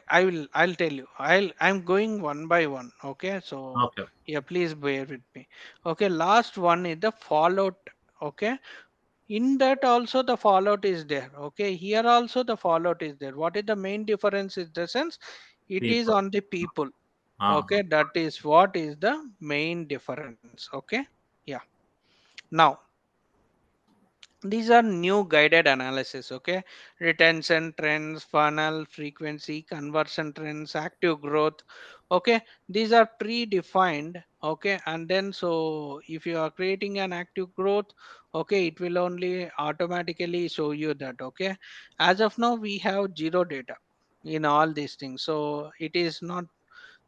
I'll tell you. I'm going one by one. Okay, so Okay. yeah, please bear with me. Okay, last one is the fallout. Okay, in that also the fallout is there. Okay, here also the fallout is there. What is the main difference is the sense it is People. on the people. Uh-huh. Okay, that is what is the main difference. Okay, yeah. Now these are new guided analysis. Okay, retention trends, funnel frequency, conversion trends, active growth. Okay, these are predefined. Okay, and then so if you are creating an active growth, okay, it will only automatically show you that. Okay, as of now we have zero data in all these things, so it is not,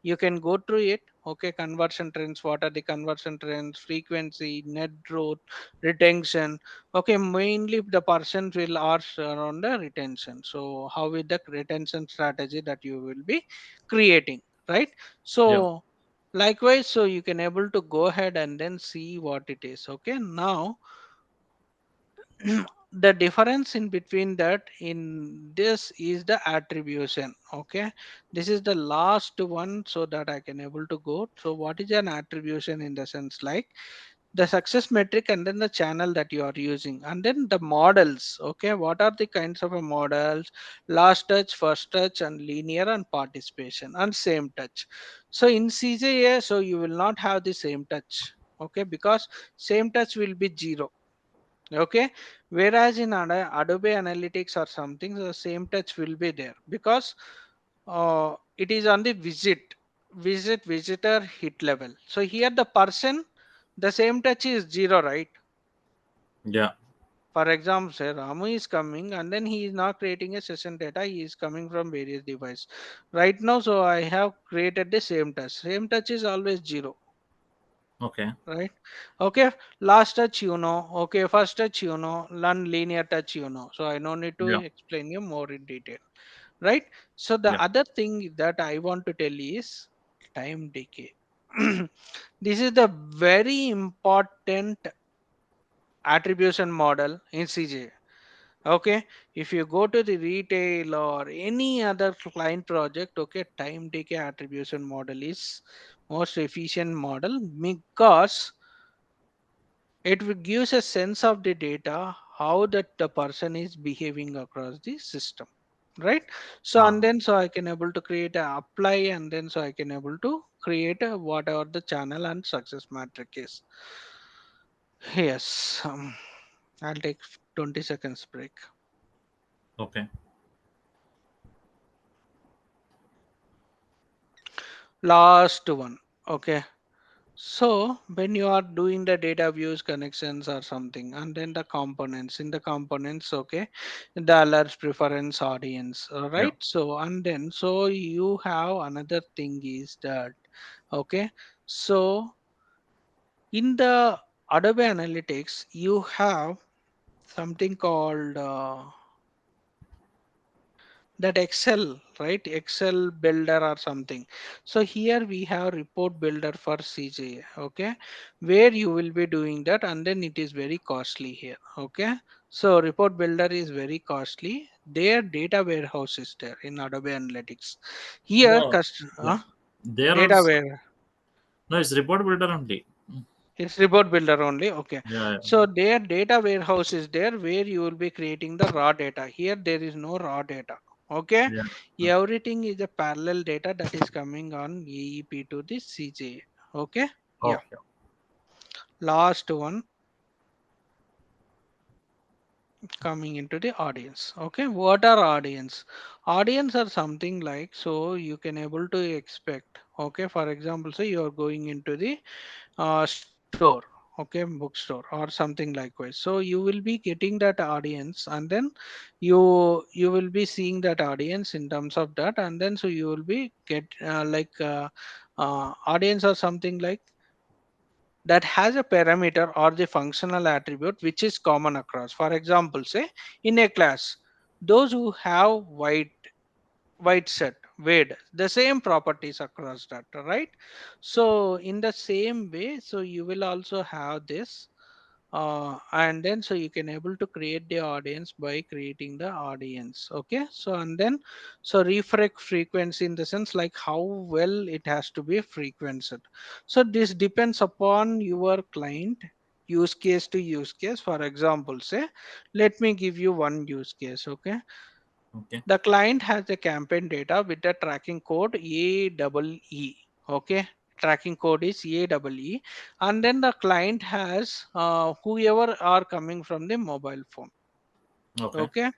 you can go through it. Okay, conversion trends, what are the conversion trends, frequency, net growth, retention. Okay, mainly the person will ask around the retention, so how is the retention strategy that you will be creating, right? Yeah. So likewise, so you can able to go ahead and then see what it is. Okay, now the difference in between that in this is the attribution. Okay, this is the last one, so that I can able to go. So what is an attribution in the sense like the success metric, and then the channel that you are using, and then the models. Okay, what are the kinds of models? Last touch, first touch, and linear, and participation, and same touch. So in CJA, so you will not have the same touch. Okay, because same touch will be zero. Okay, whereas in Adobe Analytics or something, the same touch will be there, because it is on the visitor hit level. So here the person, the same touch is zero, right? Yeah. For example, say Ramu is coming, and then he is now creating a session data. He is coming from various device right now, so I have created the same touch. Same touch is always zero, Okay. right? Okay, last touch, okay, first touch, learn linear touch, so I no need to Yeah. explain you more in detail, right? So the Yeah. other thing that I want to tell is time decay. This is the very important attribution model in CJ. Okay, if you go to the retail or any other client project, okay, time decay attribution model is most efficient model, because it will gives a sense of the data, how that the person is behaving across the system, right? So and Uh-huh. then so I can able to create a apply, and then so I can able to create a whatever the channel and success metric is. Yes, I'll take 20 seconds break. Okay. Last one. Okay, so when you are doing the data views, connections or something, and then the components, in the components, okay, the alerts, preference, audience, all Yeah. right? So and then so you have another thing is that, okay, so in the Adobe Analytics, you have something called that Excel, right? Excel builder or something. So here we have report builder for CJ, okay, where you will be doing that, and then it is very costly here, okay. So report builder is very costly. Their data warehouse is there in Adobe Analytics. Here No, yeah. There data also, ware no, it's report builder only. it's report builder only, okay. Yeah, So their data warehouse is there where you will be creating the raw data. Here there is no raw data, okay. yeah. Everything is a parallel data that is coming on AEP to the CJ, okay. Yeah, Okay. last one, coming into the audience, okay. What are audience? Audience are something like, so you can able to expect, okay. For example, say you are going into the store, okay, bookstore or something likewise, so you will be getting that audience, and then you will be seeing that audience in terms of that, and then so you will be get audience or something like that has a parameter or the functional attribute which is common across. For example, say in a class, those who have white set weight the same properties across that, right? So in the same way, so you will also have this, and then so you can able to create the audience by creating the audience, okay. So and then so refresh frequency in the sense like how well it has to be frequenced. So this depends upon your client, use case to use case. For example, say let me give you one use case, okay. Okay. The client has the campaign data with the tracking code AEE. Okay. Tracking code is AEE. And then the client has whoever are coming from the mobile phone. Okay. Okay.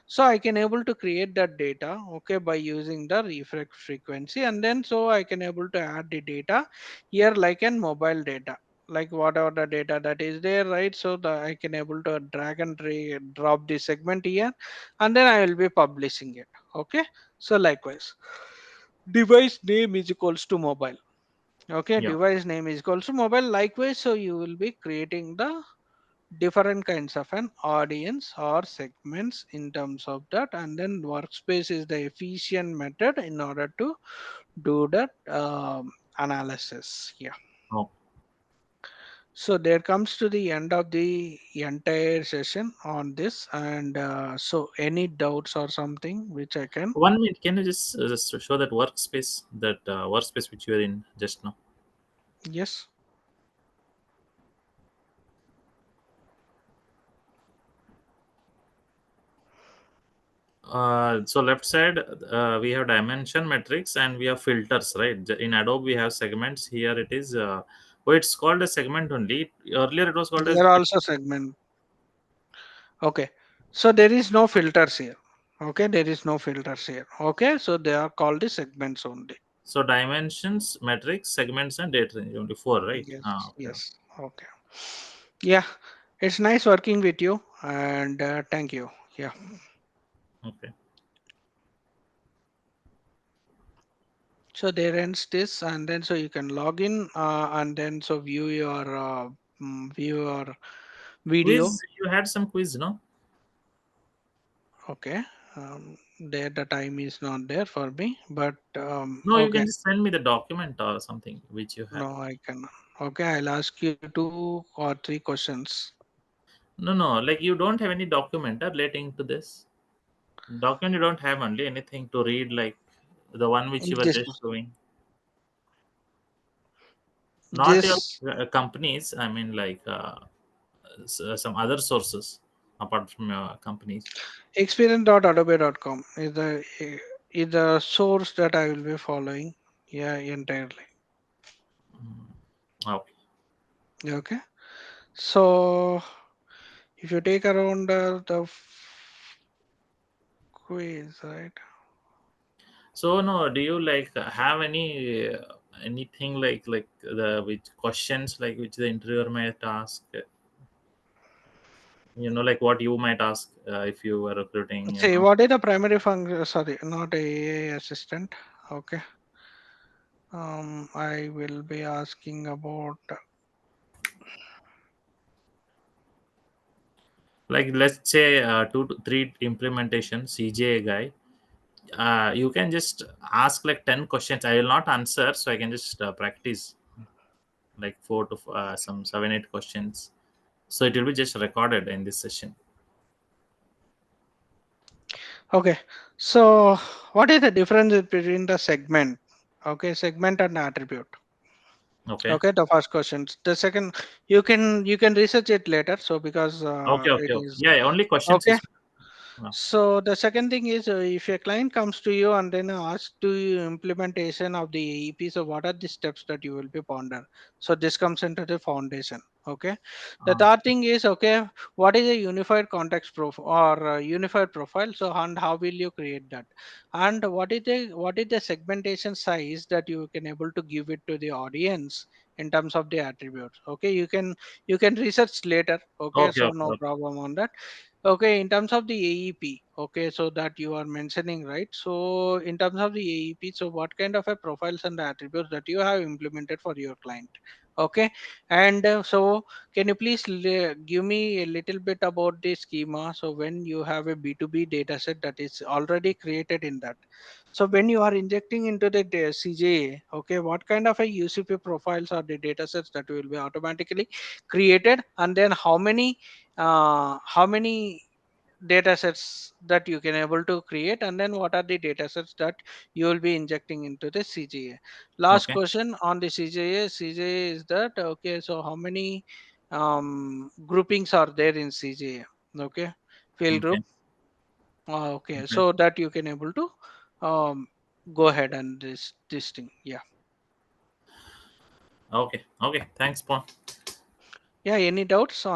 So I can able to create that data, okay, by using the refresh frequency, and then so I can able to add the data here like an mobile data, like whatever the data that is there, right? So the I can able to drag and drop the segment here, and then I will be publishing it, okay. So likewise, device name is equals to mobile, okay, Yeah. device name is equals to mobile. Likewise, so you will be creating the different kinds of an audience or segments in terms of that, and then workspace is the efficient method in order to do that analysis. Yeah, Oh. so there comes to the end of the entire session on this, and so any doubts or something which I can. 1 minute. Can you just show that workspace which you are in just now? Yes, So left side, we have dimension metrics and we have filters, right? In Adobe we have segments. Here it is. Oh, it's called a segment only. Earlier it was called as there are also segment, okay. So there is no filters here, okay, there is no filters here, okay. So they are called the segments only. so dimensions, metrics, segments, and data range. Only four, right? Yes, Okay. yes. Okay. Yeah, it's nice working with you, and thank you. Yeah. Okay. So there ends this, and then so you can log in, and then so view your video. Quiz. You had some quiz, no? Okay. There the time is not there for me, but No, you okay. can just send me the document or something which you had. No, I can. Okay, I'll ask you 2 or 3 questions. No, no. Like you don't have any document relating to this. Document you don't have only anything to read, like the one which you were This, just showing. Not your this companies. I mean, like some other sources apart from your companies. experience.adobe.com is the source that I will be following. Yeah, entirely. Okay. Okay. So if you take around quiz, right? So no, do you like have anything like the which questions like which the interviewer might ask? Like what you might ask if you were recruiting. See, what is the primary function? Sorry, not a assistant. Okay. I will be asking about. Like let's say 2 to 3 implementation CJ guy. You can just ask like 10 questions. I will not answer, so I can just practice like some 7 8 questions. So it will be just recorded in this session. Okay, so what is the difference between the segment? Okay, segment and attribute. Okay. Okay, the first question. The second, you can research it later. So because Okay. it Okay. Okay. is Yeah. Only questions okay. is. So the second thing is, if a client comes to you and then asks to you implementation of the AEP, so what are the steps that you will be ponder? So this comes into the foundation. Okay. The Uh, third thing is, okay, what is a unified context profile or unified profile? So and how will you create that? And what is the segmentation size that you can able to give it to the audience in terms of the attributes? Okay, you can research later. Okay, okay. so Okay. no Okay. problem on that. Okay, in terms of the AEP, okay, so that you are mentioning, right? So in terms of the AEP, so what kind of a profiles and attributes that you have implemented for your client? Okay, and so can you please give me a little bit about the schema? So when you have a B2B data set that is already created in that, so when you are injecting into the CJA, okay, what kind of a UCP profiles or the data sets that will be automatically created, and then how many data sets that you can able to create, and then what are the data sets that you will be injecting into the CGA. Last Okay. question on the CGA is that, okay, so how many groupings are there in CGA? Okay, field Okay. group. Okay, Okay. so that you can able to um, go ahead and this thing. Yeah. Okay. Okay. Thanks, Paul. Yeah, any doubts on